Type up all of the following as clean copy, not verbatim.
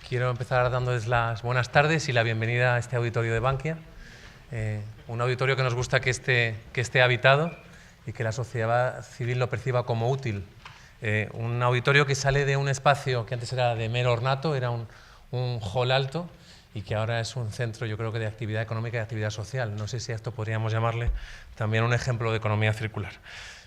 Quiero empezar dándoles las buenas tardes y la bienvenida a este auditorio de Bankia. Un auditorio que nos gusta que esté habitado y que la sociedad civil lo perciba como útil. Un auditorio que sale de un espacio que antes era de mero ornato, era un hall alto, y que ahora es un centro, yo creo que de actividad económica y de actividad social. No sé si a esto podríamos llamarle también un ejemplo de economía circular.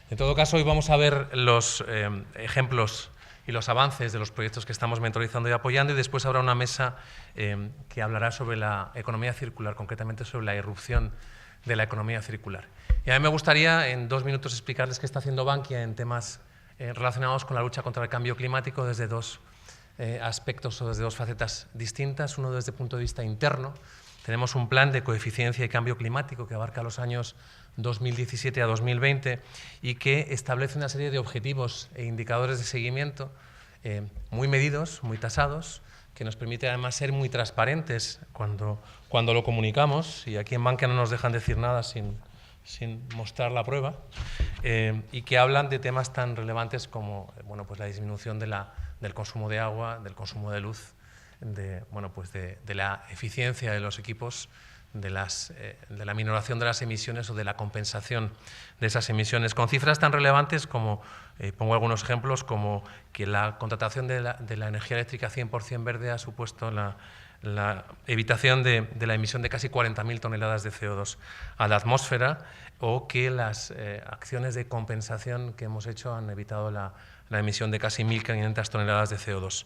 En todo caso, hoy vamos a ver los ejemplos y los avances de los proyectos que estamos mentorizando y apoyando, y después habrá una mesa que hablará sobre la economía circular, concretamente sobre la irrupción de la economía circular. Y a mí me gustaría en 2 minutos explicarles qué está haciendo Bankia en temas relacionados con la lucha contra el cambio climático desde dos aspectos o desde dos facetas distintas. Uno desde el punto de vista interno. Tenemos un plan de coeficiencia y cambio climático que abarca los años 2017 a 2020 y que establece una serie de objetivos e indicadores de seguimiento muy medidos, muy tasados, que nos permite además ser muy transparentes cuando lo comunicamos, y aquí en Bankia no nos dejan decir nada sin mostrar la prueba, y que hablan de temas tan relevantes como pues la disminución del consumo de agua, del consumo de luz, de la eficiencia de los equipos, de la minoración de las emisiones o de la compensación de esas emisiones, con cifras tan relevantes como, pongo algunos ejemplos, como que la contratación de la energía eléctrica 100% verde ha supuesto la evitación de la emisión de casi 40.000 toneladas de CO2 a la atmósfera, o que las acciones de compensación que hemos hecho han evitado la emisión de casi 1.500 toneladas de CO2.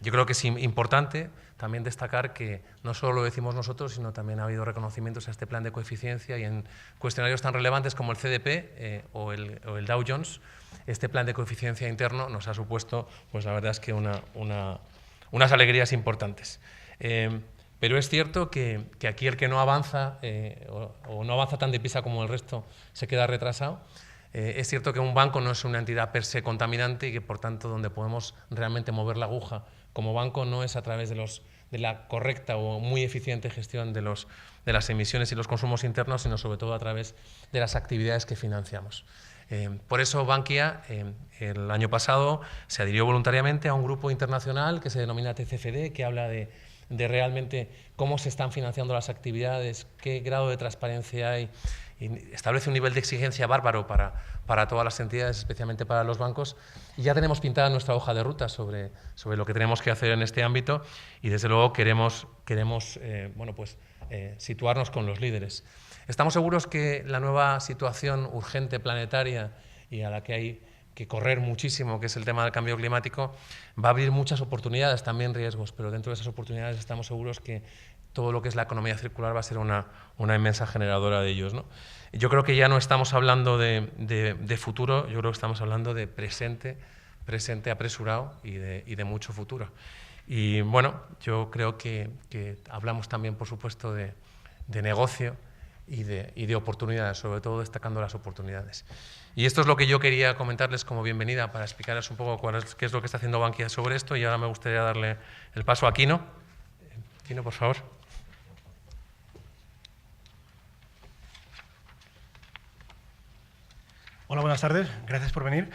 Yo creo que es importante también destacar que no solo lo decimos nosotros, sino también ha habido reconocimientos a este plan de coeficiencia, y en cuestionarios tan relevantes como el CDP o el Dow Jones, este plan de coeficiencia interno nos ha supuesto, pues la verdad es que unas alegrías importantes. Pero es cierto que aquí el que no avanza o no avanza tan deprisa como el resto se queda retrasado. Es cierto que un banco no es una entidad per se contaminante y que, por tanto, donde podemos realmente mover la aguja como banco no es a través de la correcta o muy eficiente gestión de las emisiones y los consumos internos, sino sobre todo a través de las actividades que financiamos. Por eso Bankia el año pasado se adhirió voluntariamente a un grupo internacional que se denomina TCFD, que habla de realmente cómo se están financiando las actividades, qué grado de transparencia hay, y establece un nivel de exigencia bárbaro para todas las entidades, especialmente para los bancos, y ya tenemos pintada nuestra hoja de ruta sobre lo que tenemos que hacer en este ámbito, y desde luego queremos situarnos con los líderes. Estamos seguros que la nueva situación urgente planetaria y a la que hay que correr muchísimo, que es el tema del cambio climático, va a abrir muchas oportunidades, también riesgos, pero dentro de esas oportunidades estamos seguros que todo lo que es la economía circular va a ser una inmensa generadora de ellos, ¿no? Yo creo que ya no estamos hablando de futuro, yo creo que estamos hablando de presente apresurado y de mucho futuro. Y bueno, yo creo que hablamos también, por supuesto, de negocio y de oportunidades, sobre todo destacando las oportunidades. Y esto es lo que yo quería comentarles como bienvenida, para explicarles un poco qué es lo que está haciendo Bankia sobre esto, y ahora me gustaría darle el paso a Quino. Quino, por favor. Hola, buenas tardes. Gracias por venir.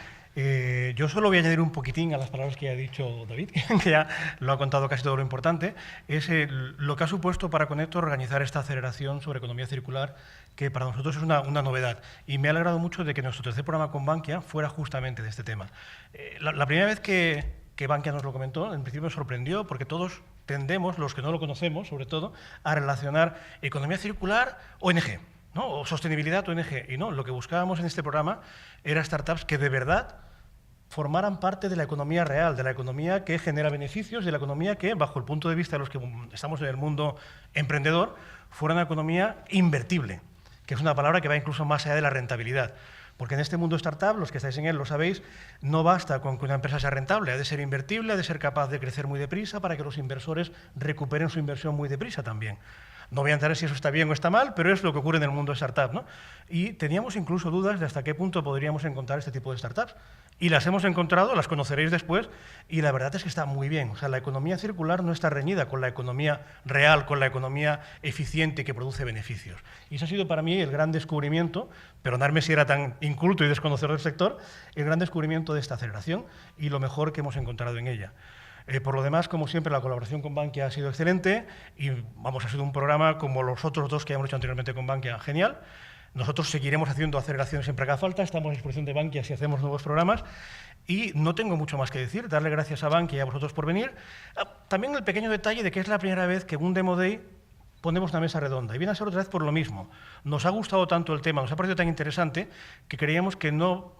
Yo solo voy a añadir un poquitín a las palabras que ha dicho David, que ya lo ha contado casi todo lo importante. Es lo que ha supuesto para Connector organizar esta aceleración sobre economía circular, que para nosotros es una novedad. Y me ha alegrado mucho de que nuestro tercer programa con Bankia fuera justamente de este tema. La primera vez que Bankia nos lo comentó, en principio me sorprendió, porque todos tendemos, los que no lo conocemos sobre todo, a relacionar economía circular, ONG, ¿no? O sostenibilidad, ONG. Y no, lo que buscábamos en este programa era startups que de verdad formaran parte de la economía real, de la economía que genera beneficios, de la economía que, bajo el punto de vista de los que estamos en el mundo emprendedor, fuera una economía invertible, que es una palabra que va incluso más allá de la rentabilidad. Porque en este mundo startup, los que estáis en él lo sabéis, no basta con que una empresa sea rentable, ha de ser invertible, ha de ser capaz de crecer muy deprisa para que los inversores recuperen su inversión muy deprisa también. No voy a entrar si eso está bien o está mal, pero es lo que ocurre en el mundo startup, ¿no? Y teníamos incluso dudas de hasta qué punto podríamos encontrar este tipo de startups. Y las hemos encontrado, las conoceréis después, y la verdad es que está muy bien. O sea, la economía circular no está reñida con la economía real, con la economía eficiente que produce beneficios. Y eso ha sido para mí el gran descubrimiento, perdonadme si era tan inculto y desconocedor del sector, el gran descubrimiento de esta aceleración y lo mejor que hemos encontrado en ella. Por lo demás, como siempre, la colaboración con Bankia ha sido excelente y ha sido un programa como los otros dos que hemos hecho anteriormente con Bankia, genial. Nosotros seguiremos haciendo aceleraciones siempre que haga falta, estamos a disposición de Bankia si hacemos nuevos programas y no tengo mucho más que decir, darle gracias a Bankia y a vosotros por venir. También el pequeño detalle de que es la primera vez que en un Demo Day ponemos una mesa redonda y viene a ser otra vez por lo mismo. Nos ha gustado tanto el tema, nos ha parecido tan interesante que creíamos que no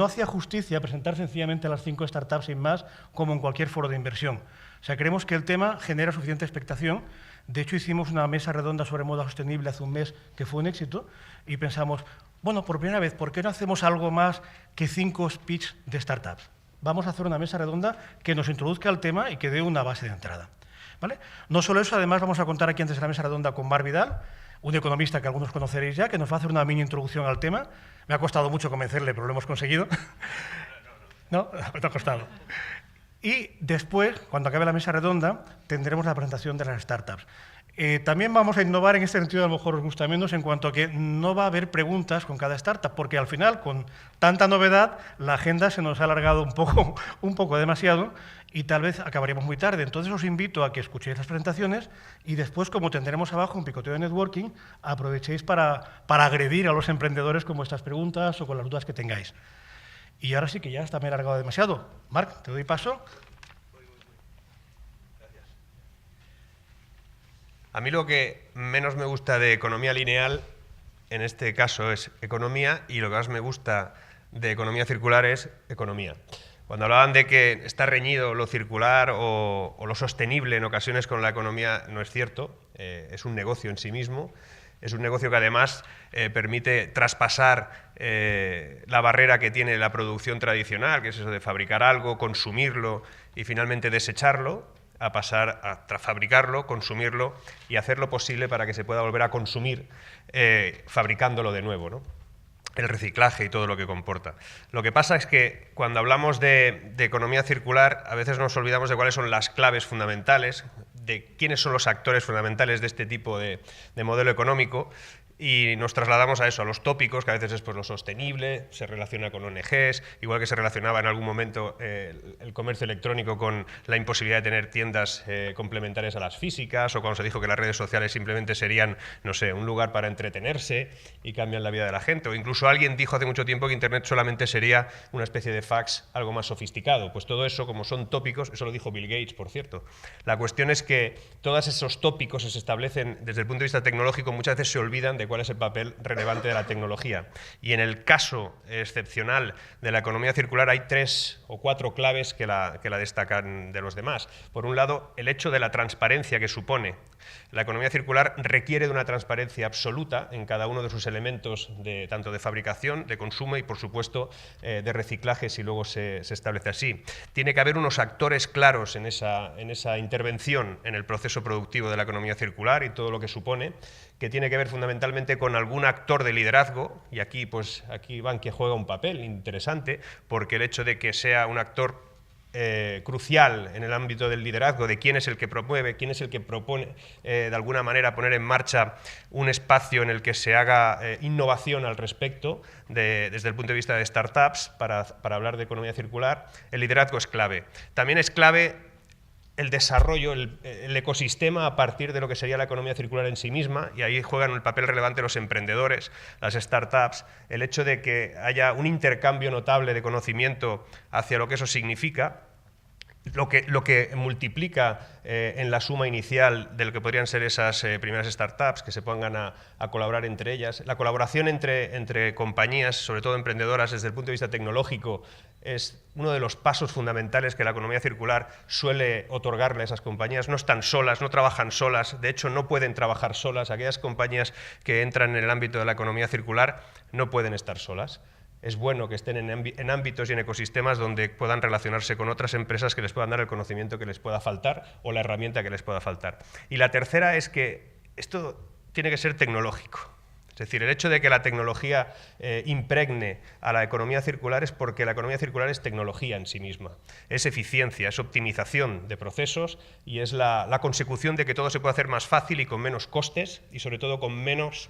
hacía justicia presentar sencillamente a las 5 startups sin más como en cualquier foro de inversión. O sea, creemos que el tema genera suficiente expectación. De hecho, hicimos una mesa redonda sobre moda sostenible hace un mes que fue un éxito y pensamos, bueno, por primera vez, ¿por qué no hacemos algo más que 5 speech de startups? Vamos a hacer una mesa redonda que nos introduzca al tema y que dé una base de entrada, ¿vale? No solo eso, además vamos a contar aquí antes de la mesa redonda con Marc Vidal, un economista que algunos conoceréis ya, que nos va a hacer una mini introducción al tema. Me ha costado mucho convencerle, pero lo hemos conseguido. ¿No? Me ha costado. Y después, cuando acabe la mesa redonda, tendremos la presentación de las startups. También vamos a innovar en este sentido, a lo mejor os gusta menos, en cuanto a que no va a haber preguntas con cada startup, porque al final, con tanta novedad, la agenda se nos ha alargado un poco demasiado y tal vez acabaríamos muy tarde. Entonces os invito a que escuchéis las presentaciones y después, como tendremos abajo un picoteo de networking, aprovechéis para agredir a los emprendedores con vuestras preguntas o con las dudas que tengáis. Y ahora sí que ya está me he alargado demasiado. Marc, te doy paso. A mí lo que menos me gusta de economía lineal, en este caso, es economía, y lo que más me gusta de economía circular es economía. Cuando hablaban de que está reñido lo circular o lo sostenible en ocasiones con la economía, no es cierto. Es un negocio en sí mismo. Es un negocio que además permite traspasar la barrera que tiene la producción tradicional, que es eso de fabricar algo, consumirlo y finalmente desecharlo, a pasar a fabricarlo, consumirlo y hacer lo posible para que se pueda volver a consumir fabricándolo de nuevo, ¿no? El reciclaje y todo lo que comporta. Lo que pasa es que cuando hablamos de economía circular, a veces nos olvidamos de cuáles son las claves fundamentales, de quiénes son los actores fundamentales de este tipo de modelo económico, y nos trasladamos a eso, a los tópicos, que a veces es pues, lo sostenible, se relaciona con ONGs, igual que se relacionaba en algún momento el comercio electrónico con la imposibilidad de tener tiendas complementarias a las físicas, o cuando se dijo que las redes sociales simplemente serían, no sé, un lugar para entretenerse y cambian la vida de la gente, o incluso alguien dijo hace mucho tiempo que Internet solamente sería una especie de fax algo más sofisticado. Pues todo eso, como son tópicos, eso lo dijo Bill Gates, por cierto. La cuestión es que todos esos tópicos se establecen desde el punto de vista tecnológico, muchas veces se olvidan de cuál es el papel relevante de la tecnología. Y en el caso excepcional de la economía circular hay 3 o 4 claves que la destacan de los demás. Por un lado, el hecho de la transparencia que supone. La economía circular requiere de una transparencia absoluta en cada uno de sus elementos, tanto de fabricación, de consumo y, por supuesto, de reciclaje, si luego se establece así. Tiene que haber unos actores claros en esa intervención en el proceso productivo de la economía circular y todo lo que supone, que tiene que ver fundamentalmente con algún actor de liderazgo, y aquí Bankia juega un papel interesante, porque el hecho de que sea un actor crucial en el ámbito del liderazgo, de quién es el que promueve, quién es el que propone de alguna manera poner en marcha un espacio en el que se haga innovación al respecto, desde el punto de vista de startups, para hablar de economía circular, el liderazgo es clave. También es clave el desarrollo, el ecosistema a partir de lo que sería la economía circular en sí misma, y ahí juegan un papel relevante los emprendedores, las startups, el hecho de que haya un intercambio notable de conocimiento hacia lo que eso significa, lo que multiplica en la suma inicial de lo que podrían ser esas primeras startups, que se pongan a colaborar entre ellas. La colaboración entre compañías, sobre todo emprendedoras, desde el punto de vista tecnológico, es uno de los pasos fundamentales que la economía circular suele otorgarle a esas compañías. No están solas, no trabajan solas, de hecho no pueden trabajar solas. Aquellas compañías que entran en el ámbito de la economía circular no pueden estar solas. Es bueno que estén en ámbitos y en ecosistemas donde puedan relacionarse con otras empresas que les puedan dar el conocimiento que les pueda faltar o la herramienta que les pueda faltar. Y la tercera es que esto tiene que ser tecnológico. Es decir, el hecho de que la tecnología impregne a la economía circular es porque la economía circular es tecnología en sí misma. Es eficiencia, es optimización de procesos y es la consecución de que todo se pueda hacer más fácil y con menos costes y sobre todo con menos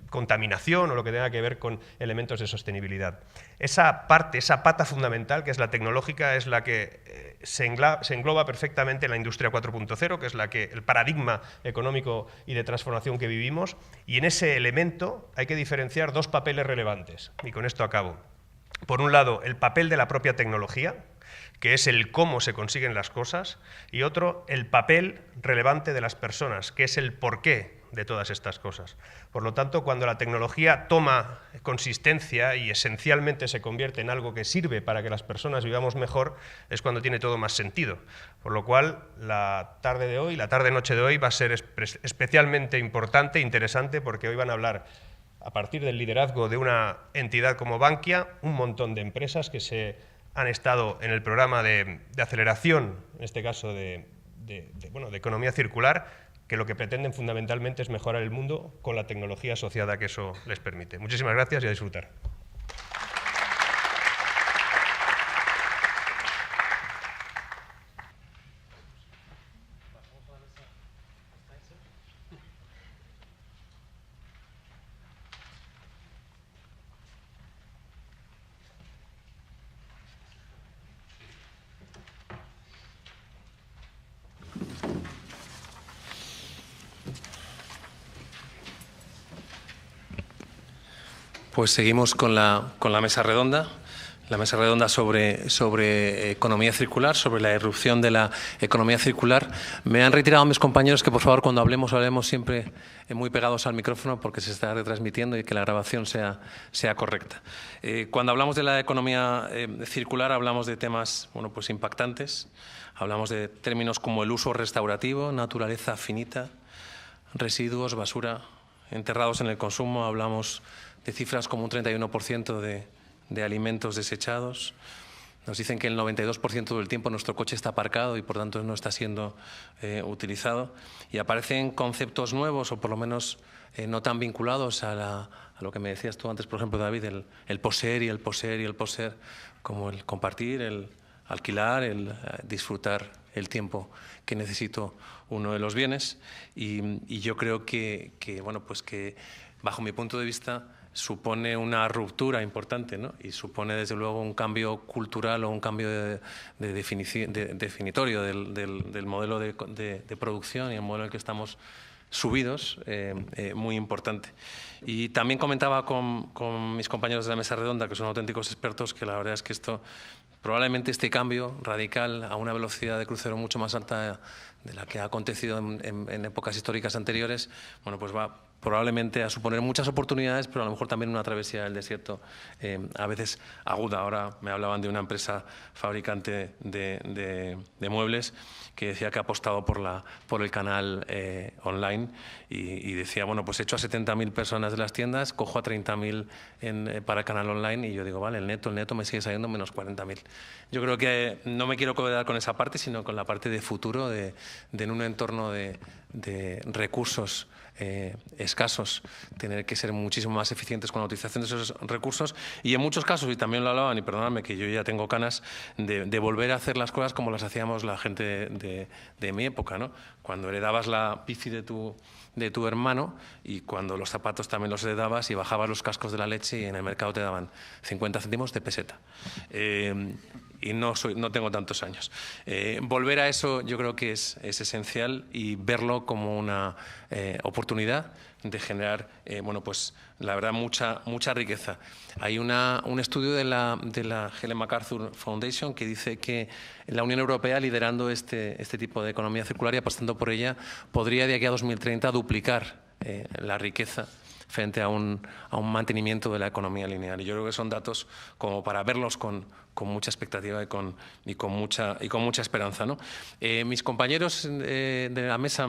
contaminación o lo que tenga que ver con elementos de sostenibilidad. Esa pata fundamental, que es la tecnológica, es la que se engloba perfectamente en la industria 4.0, que es el paradigma económico y de transformación que vivimos, y en ese elemento hay que diferenciar dos papeles relevantes, y con esto acabo. Por un lado, el papel de la propia tecnología, que es el cómo se consiguen las cosas, y otro, el papel relevante de las personas, que es el porqué de todas estas cosas. Por lo tanto, cuando la tecnología toma consistencia y esencialmente se convierte en algo que sirve para que las personas vivamos mejor, es cuando tiene todo más sentido. Por lo cual, la tarde de hoy, la tarde-noche de hoy va a ser especialmente importante e interesante, porque hoy van a hablar, a partir del liderazgo de una entidad como Bankia, un montón de empresas que han estado en el programa de aceleración, en este caso de economía circular, que lo que pretenden fundamentalmente es mejorar el mundo con la tecnología asociada que eso les permite. Muchísimas gracias y a disfrutar. Pues seguimos con la mesa redonda. La mesa redonda sobre economía circular, sobre la irrupción de la economía circular. Me han reiterado mis compañeros que, por favor, cuando hablemos siempre muy pegados al micrófono, porque se está retransmitiendo y que la grabación sea correcta. Cuando hablamos de la economía circular, hablamos de temas pues impactantes. Hablamos de términos como el uso restaurativo, naturaleza finita, residuos, basura, enterrados en el consumo. Hablamos de cifras como un 31% de alimentos desechados. Nos dicen que el 92% del tiempo nuestro coche está aparcado y por tanto no está siendo utilizado. Y aparecen conceptos nuevos, o por lo menos no tan vinculados a lo que me decías tú antes, por ejemplo, David, el poseer y el poseer y el poseer, como el compartir, el alquilar, el disfrutar el tiempo que necesito uno de los bienes. Y yo creo que bajo mi punto de vista supone una ruptura importante, ¿no? Y supone desde luego un cambio cultural o un cambio definitorio del modelo de producción y el modelo en el que estamos subidos, muy importante. Y también comentaba con mis compañeros de la mesa redonda, que son auténticos expertos, que la verdad es que probablemente este cambio radical a una velocidad de crucero mucho más alta de la que ha acontecido en épocas históricas anteriores, pues va probablemente a suponer muchas oportunidades, pero a lo mejor también una travesía del desierto a veces aguda. Ahora me hablaban de una empresa fabricante de muebles que decía que ha apostado por el canal online y decía, pues echo a 70.000 personas de las tiendas, cojo a 30.000 para el canal online y yo digo, vale, el neto me sigue saliendo menos 40.000. Yo creo que no me quiero quedar con esa parte, sino con la parte de futuro, de en un entorno de recursos escasos, tener que ser muchísimo más eficientes con la utilización de esos recursos y en muchos casos, y también lo hablaban, y perdonadme que yo ya tengo canas, de volver a hacer las cosas como las hacíamos la gente de mi época, ¿no? Cuando heredabas la bici de tu hermano y cuando los zapatos también los heredabas y bajabas los cascos de la leche y en el mercado te daban 50 céntimos de peseta. Y no tengo tantos años. Volver a eso yo creo que es esencial y verlo como una oportunidad de generar, la verdad, mucha riqueza. Hay un estudio de la Ellen MacArthur Foundation que dice que la Unión Europea, liderando este tipo de economía circular y apostando por ella, podría de aquí a 2030 duplicar la riqueza frente a un mantenimiento de la economía lineal. Y yo creo que son datos como para verlos con mucha expectativa y con mucha esperanza, ¿no? Mis compañeros de la mesa,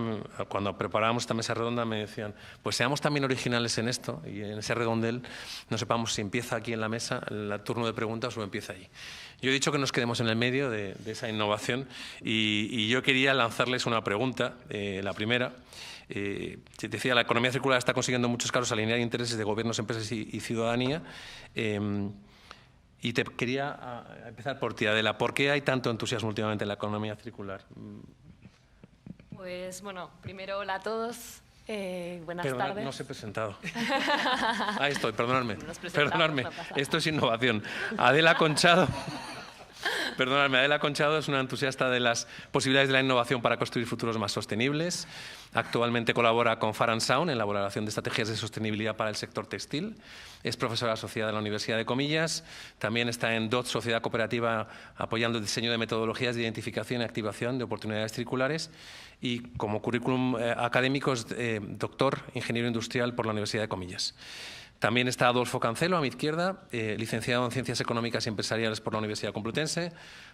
cuando preparábamos esta mesa redonda, me decían, pues seamos también originales en esto y en ese redondel no sepamos si empieza aquí en la mesa el turno de preguntas o empieza allí. Yo he dicho que nos quedemos en el medio de esa innovación y yo quería lanzarles una pregunta, la primera. Decía, la economía circular está consiguiendo en muchos casos alinear intereses de gobiernos, empresas y ciudadanía. Y te quería empezar por ti, Adela. ¿Por qué hay tanto entusiasmo últimamente en la economía circular? Pues bueno, primero hola a todos. Buenas tardes. No os he presentado. Ahí estoy, perdonadme. Perdonadme. No, esto es innovación. Adela Conchado. Perdonadme, Adela Conchado es una entusiasta de las posibilidades de la innovación para construir futuros más sostenibles. Actualmente colabora con Farm Sound en la elaboración de estrategias de sostenibilidad para el sector textil. Es profesora asociada de la Universidad de Comillas. También está en DOT, Sociedad Cooperativa, apoyando el diseño de metodologías de identificación y activación de oportunidades circulares. Y como currículum académico es doctor ingeniero industrial por la Universidad de Comillas. También está Adolfo Cancelo, a mi izquierda, licenciado en Ciencias Económicas y Empresariales por la Universidad Complutense,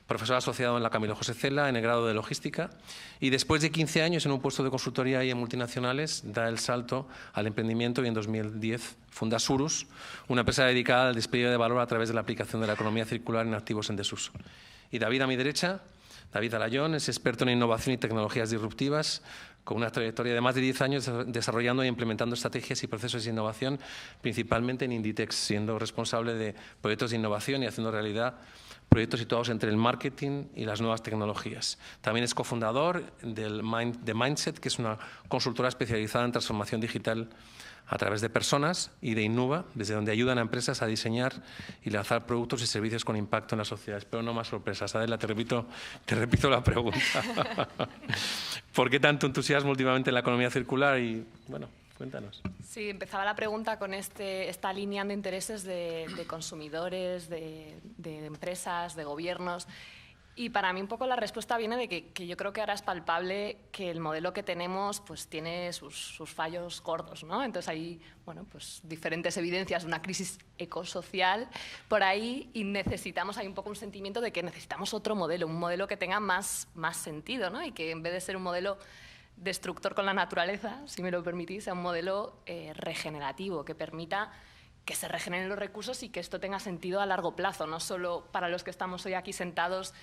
profesor asociado en la Camilo José Cela en el grado de Logística y después de 15 años en un puesto de consultoría y en multinacionales da el salto al emprendimiento y en 2010 funda Surus, una empresa dedicada al despliegue de valor a través de la aplicación de la economía circular en activos en desuso. Y David, a mi derecha, David Alayón, es experto en innovación y tecnologías disruptivas, con una trayectoria de más de 10 años desarrollando e implementando estrategias y procesos de innovación, principalmente en Inditex, siendo responsable de proyectos de innovación y haciendo realidad proyectos situados entre el marketing y las nuevas tecnologías. También es cofundador de Mindset, que es una consultora especializada en transformación digital a través de personas, y de Innuba, desde donde ayudan a empresas a diseñar y lanzar productos y servicios con impacto en la sociedad. Espero no más sorpresas. Adela, te repito la pregunta. ¿Por qué tanto entusiasmo últimamente en la economía circular? Y bueno, cuéntanos. Sí, empezaba la pregunta con esta línea de intereses de consumidores, de empresas, de gobiernos. Y para mí un poco la respuesta viene de que yo creo que ahora es palpable que el modelo que tenemos pues tiene sus fallos gordos, ¿no? Entonces hay pues diferentes evidencias de una crisis ecosocial por ahí y hay un poco un sentimiento de que necesitamos otro modelo, un modelo que tenga más sentido, ¿no? Y que en vez de ser un modelo destructor con la naturaleza, si me lo permitís, sea un modelo regenerativo que permita que se regeneren los recursos y que esto tenga sentido a largo plazo, no solo para los que estamos hoy aquí sentados,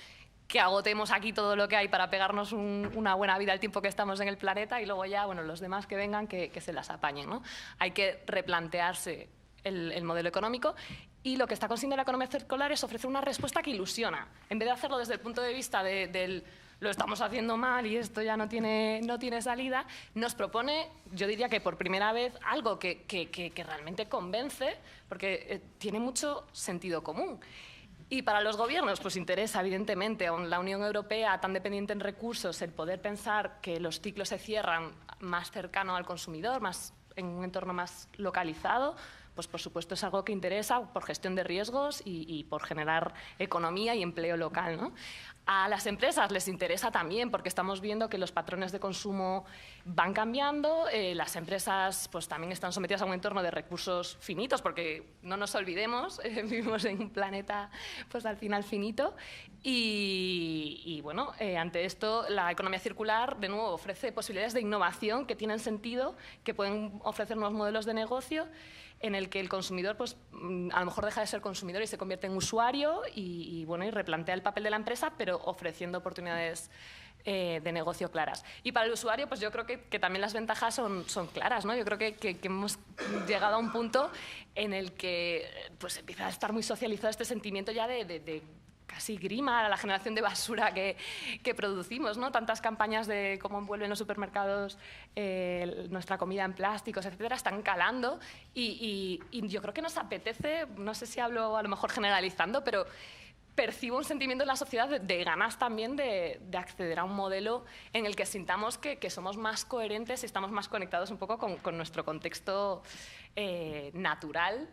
que agotemos aquí todo lo que hay para pegarnos una buena vida el tiempo que estamos en el planeta y luego ya, los demás que vengan que se las apañen, ¿no? Hay que replantearse el modelo económico y lo que está consiguiendo la economía circular es ofrecer una respuesta que ilusiona. En vez de hacerlo desde el punto de vista del lo estamos haciendo mal y esto ya no tiene salida, nos propone, yo diría que por primera vez, algo que realmente convence, porque tiene mucho sentido común. Y para los gobiernos, pues interesa, evidentemente, a la Unión Europea, tan dependiente en recursos, el poder pensar que los ciclos se cierran más cercano al consumidor, en un entorno más localizado, pues por supuesto es algo que interesa por gestión de riesgos y por generar economía y empleo local, ¿no? A las empresas les interesa también porque estamos viendo que los patrones de consumo van cambiando, las empresas pues también están sometidas a un entorno de recursos finitos porque no nos olvidemos, vivimos en un planeta pues al final finito y ante esto la economía circular de nuevo ofrece posibilidades de innovación que tienen sentido, que pueden ofrecer nuevos modelos de negocio en el que el consumidor pues, a lo mejor deja de ser consumidor y se convierte en usuario y replantea el papel de la empresa, pero ofreciendo oportunidades de negocio claras. Y para el usuario, pues yo creo que también las ventajas son claras, ¿no? Yo creo que hemos llegado a un punto en el que pues, empieza a estar muy socializado este sentimiento ya de casi grima a la generación de basura que producimos, ¿no? Tantas campañas de cómo envuelven los supermercados nuestra comida en plásticos, etcétera, están calando y yo creo que nos apetece, no sé si hablo a lo mejor generalizando, pero percibo un sentimiento en la sociedad de ganas también de acceder a un modelo en el que sintamos que somos más coherentes y estamos más conectados un poco con nuestro contexto natural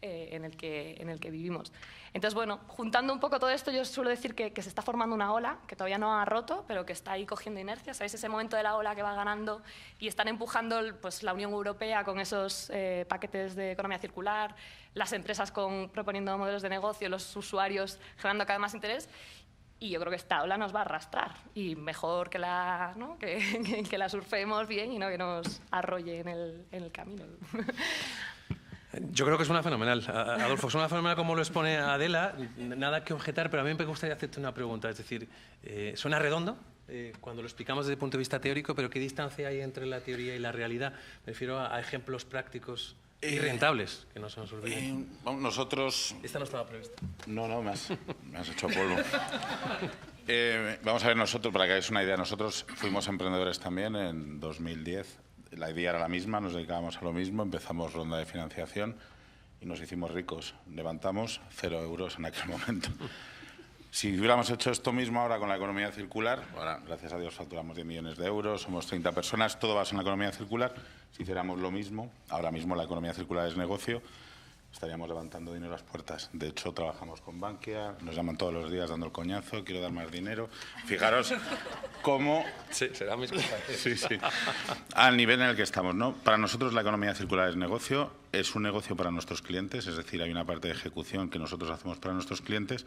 en el que vivimos. Entonces, juntando un poco todo esto, yo suelo decir que se está formando una ola que todavía no ha roto, pero que está ahí cogiendo inercia. ¿Sabéis? Ese momento de la ola que va ganando y están empujando pues, la Unión Europea con esos paquetes de economía circular, las empresas proponiendo modelos de negocio, los usuarios generando cada vez más interés. Y yo creo que esta ola nos va a arrastrar y mejor que la surfemos bien y no que nos arrolle en el camino. Yo creo que suena fenomenal, Adolfo. Suena fenomenal como lo expone Adela, nada que objetar, pero a mí me gustaría hacerte una pregunta. Es decir, suena redondo cuando lo explicamos desde el punto de vista teórico, pero ¿qué distancia hay entre la teoría y la realidad? Me refiero a ejemplos prácticos y rentables, que no se nos olviden. Nosotros... Esta no estaba prevista. No, me has hecho polvo. Vamos a ver, nosotros, para que hagáis una idea, nosotros fuimos emprendedores también en 2010. La idea era la misma, nos dedicábamos a lo mismo, empezamos ronda de financiación y nos hicimos ricos. Levantamos 0 euros en aquel momento. Si hubiéramos hecho esto mismo ahora con la economía circular, ahora, gracias a Dios, facturamos 10 millones de euros, somos 30 personas, todo va en la economía circular. Si hiciéramos lo mismo, ahora mismo la economía circular es negocio, estaríamos levantando dinero a las puertas. De hecho, trabajamos con Bankia, nos llaman todos los días dando el coñazo, quiero dar más dinero. Fijaros cómo... Sí, será mis cosas. Sí, sí. Al nivel en el que estamos, ¿no? Para nosotros la economía circular es negocio, es un negocio para nuestros clientes, es decir, hay una parte de ejecución que nosotros hacemos para nuestros clientes,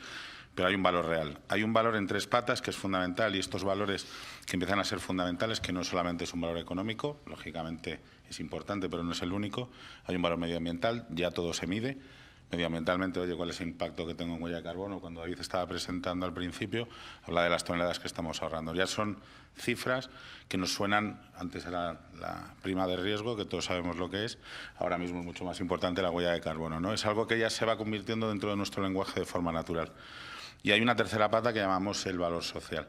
pero hay un valor real. Hay un valor en tres patas que es fundamental y estos valores que empiezan a ser fundamentales, que no solamente es un valor económico, lógicamente es importante, pero no es el único. Hay un valor medioambiental, ya todo se mide. Medioambientalmente, oye, ¿cuál es el impacto que tengo en huella de carbono? Cuando David estaba presentando al principio, habla de las toneladas que estamos ahorrando. Ya son cifras que nos suenan, antes era la prima de riesgo, que todos sabemos lo que es, ahora mismo es mucho más importante la huella de carbono, ¿no? Es algo que ya se va convirtiendo dentro de nuestro lenguaje de forma natural. Y hay una tercera pata que llamamos el valor social.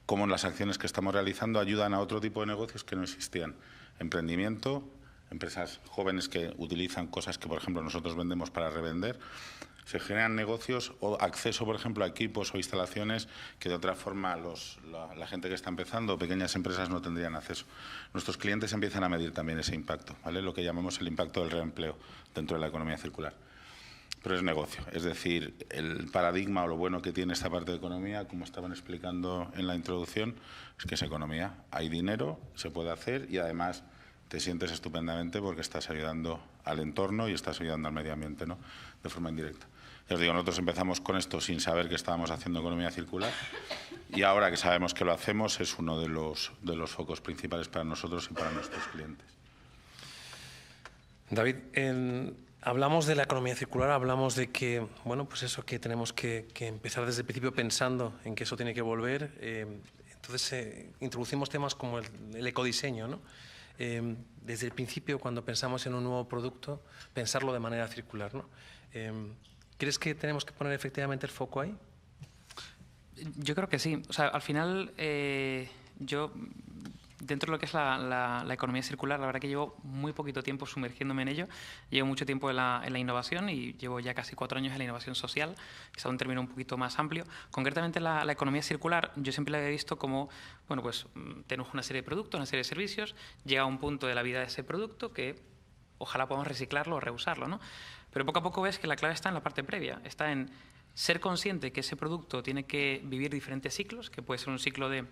Cómo las acciones que estamos realizando ayudan a otro tipo de negocios que no existían. Emprendimiento, empresas jóvenes que utilizan cosas que, por ejemplo, nosotros vendemos para revender. Se generan negocios o acceso, por ejemplo, a equipos o instalaciones que de otra forma la gente que está empezando, pequeñas empresas, no tendrían acceso. Nuestros clientes empiezan a medir también ese impacto, ¿vale? Lo que llamamos el impacto del reempleo dentro de la economía circular. Pero es negocio, es decir, el paradigma o lo bueno que tiene esta parte de economía, como estaban explicando en la introducción, es que es economía. Hay dinero, se puede hacer y además te sientes estupendamente porque estás ayudando al entorno y estás ayudando al medio ambiente, ¿no? De forma indirecta. Ya os digo, nosotros empezamos con esto sin saber que estábamos haciendo economía circular y ahora que sabemos que lo hacemos es uno de los focos principales para nosotros y para nuestros clientes. David, hablamos de la economía circular, hablamos de que, bueno, pues eso, que tenemos que empezar desde el principio pensando en que eso tiene que volver. Entonces, introducimos temas como el ecodiseño, ¿no? Desde el principio, cuando pensamos en un nuevo producto, pensarlo de manera circular, ¿no? ¿Crees que tenemos que poner efectivamente el foco ahí? Yo creo que sí. O sea, al final, yo, dentro de lo que es la economía circular, la verdad que llevo muy poquito tiempo sumergiéndome en ello. Llevo mucho tiempo en la innovación y llevo ya casi 4 años en la innovación social, que es un término un poquito más amplio. Concretamente, la economía circular, yo siempre la he visto como, bueno, pues tenemos una serie de productos, una serie de servicios, llega a un punto de la vida de ese producto que ojalá podamos reciclarlo o reusarlo, ¿no? Pero poco a poco ves que la clave está en la parte previa, está en ser consciente que ese producto tiene que vivir diferentes ciclos, que puede ser un ciclo de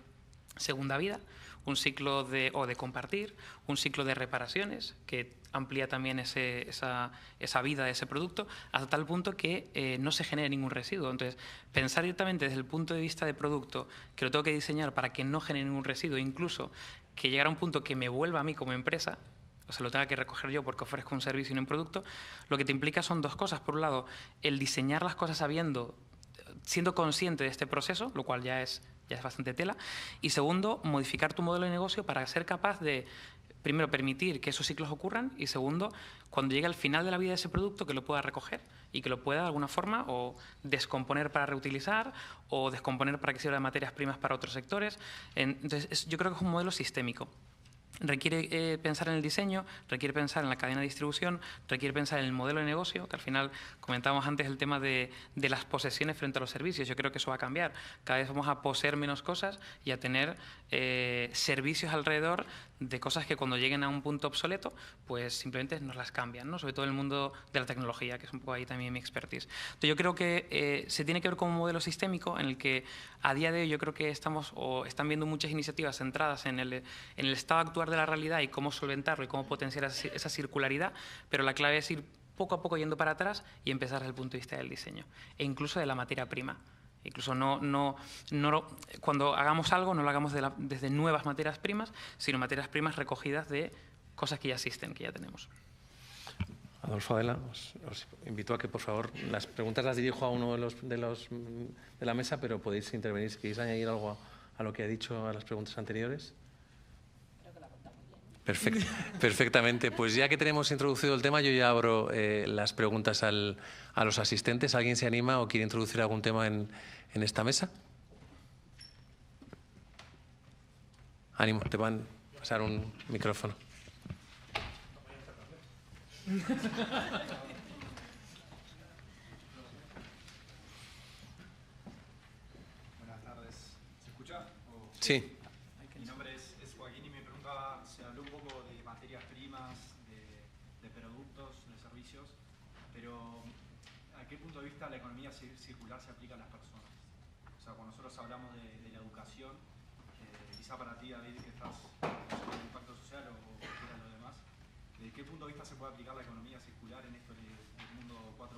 segunda vida, un ciclo de compartir, un ciclo de reparaciones, que amplía también esa vida de ese producto, hasta tal punto que no se genere ningún residuo. Entonces, pensar directamente desde el punto de vista de producto, que lo tengo que diseñar para que no genere ningún residuo, incluso que llegara a un punto que me vuelva a mí como empresa, o sea, lo tenga que recoger yo porque ofrezco un servicio y no un producto, lo que te implica son dos cosas. Por un lado, el diseñar las cosas siendo consciente de este proceso, lo cual ya es bastante tela. Y segundo, modificar tu modelo de negocio para ser capaz de, primero, permitir que esos ciclos ocurran y segundo, cuando llegue al final de la vida de ese producto, que lo pueda recoger y que lo pueda de alguna forma o descomponer para reutilizar o descomponer para que sirva de materias primas para otros sectores. Entonces, yo creo que es un modelo sistémico. Requiere pensar en el diseño, requiere pensar en la cadena de distribución, requiere pensar en el modelo de negocio, que al final comentábamos antes el tema de las posesiones frente a los servicios. Yo creo que eso va a cambiar. Cada vez vamos a poseer menos cosas y a tener servicios alrededor de cosas que cuando lleguen a un punto obsoleto, pues simplemente nos las cambian, ¿no? Sobre todo en el mundo de la tecnología, que es un poco ahí también mi expertise. Entonces yo creo que se tiene que ver como un modelo sistémico en el que a día de hoy yo creo que están viendo muchas iniciativas centradas en el estado actual de la realidad y cómo solventarlo y cómo potenciar esa circularidad, pero la clave es ir poco a poco yendo para atrás y empezar desde el punto de vista del diseño e incluso de la materia prima. Incluso cuando hagamos algo no lo hagamos desde nuevas materias primas, sino materias primas recogidas de cosas que ya existen, que ya tenemos. Adolfo, Adela, os invito a que, por favor, las preguntas las dirijo a uno de la mesa, pero podéis intervenir si queréis añadir algo a lo que ha dicho a las preguntas anteriores. Perfectamente. Pues ya que tenemos introducido el tema, yo ya abro las preguntas a los asistentes. ¿Alguien se anima o quiere introducir algún tema en esta mesa? Ánimo, te van a pasar un micrófono. Sí. Mi nombre es Joaquín y mi pregunta, se habló un poco de materias primas, de productos, de servicios, pero ¿a qué punto de vista la economía circular se aplica a las personas? O sea, cuando nosotros hablamos de la educación, quizá para ti, David, que estás en el impacto social o cualquiera de lo demás, ¿de qué punto de vista se puede aplicar la economía circular en esto del mundo 4.0,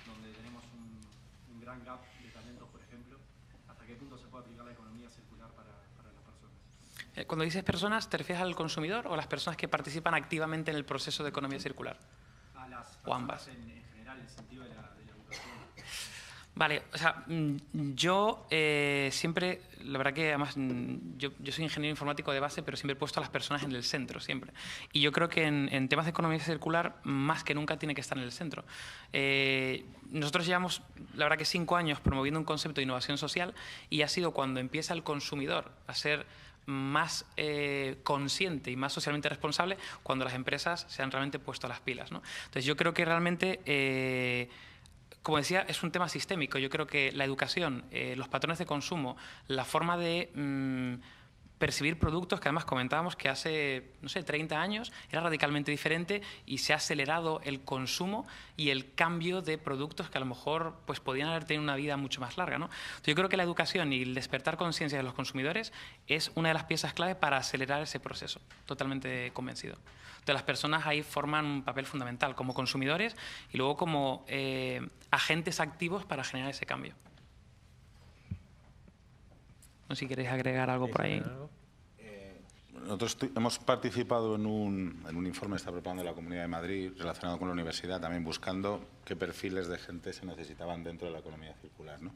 donde tenemos un gran gap de talentos, por ejemplo? ¿Hasta qué punto se puede aplicar la economía circular para las personas? Cuando dices personas, ¿te refieres al consumidor o a las personas que participan activamente en el proceso de economía circular? A las personas O ambas. en general, en el sentido de la educación. Vale, o sea, yo siempre, la verdad que además yo soy ingeniero informático de base, pero siempre he puesto a las personas en el centro, siempre. Y yo creo que en temas de economía circular, más que nunca tiene que estar en el centro. Nosotros llevamos, la verdad que 5 años promoviendo un concepto de innovación social y ha sido cuando empieza el consumidor a ser más consciente y más socialmente responsable cuando las empresas se han realmente puesto las pilas, ¿no? Entonces yo creo que realmente... como decía, es un tema sistémico. Yo creo que la educación, los patrones de consumo, la forma de percibir productos, que además comentábamos que hace, no sé, 30 años era radicalmente diferente y se ha acelerado el consumo y el cambio de productos que a lo mejor pues, podían haber tenido una vida mucho más larga, ¿no? Entonces, yo creo que la educación y el despertar conciencia de los consumidores es una de las piezas clave para acelerar ese proceso. Totalmente convencido. Entonces, las personas ahí forman un papel fundamental como consumidores y luego como agentes activos para generar ese cambio. No sé si queréis agregar algo por ahí. Nosotros hemos participado en un informe que está preparando la Comunidad de Madrid relacionado con la universidad, también buscando qué perfiles de gente se necesitaban dentro de la economía circular, ¿no?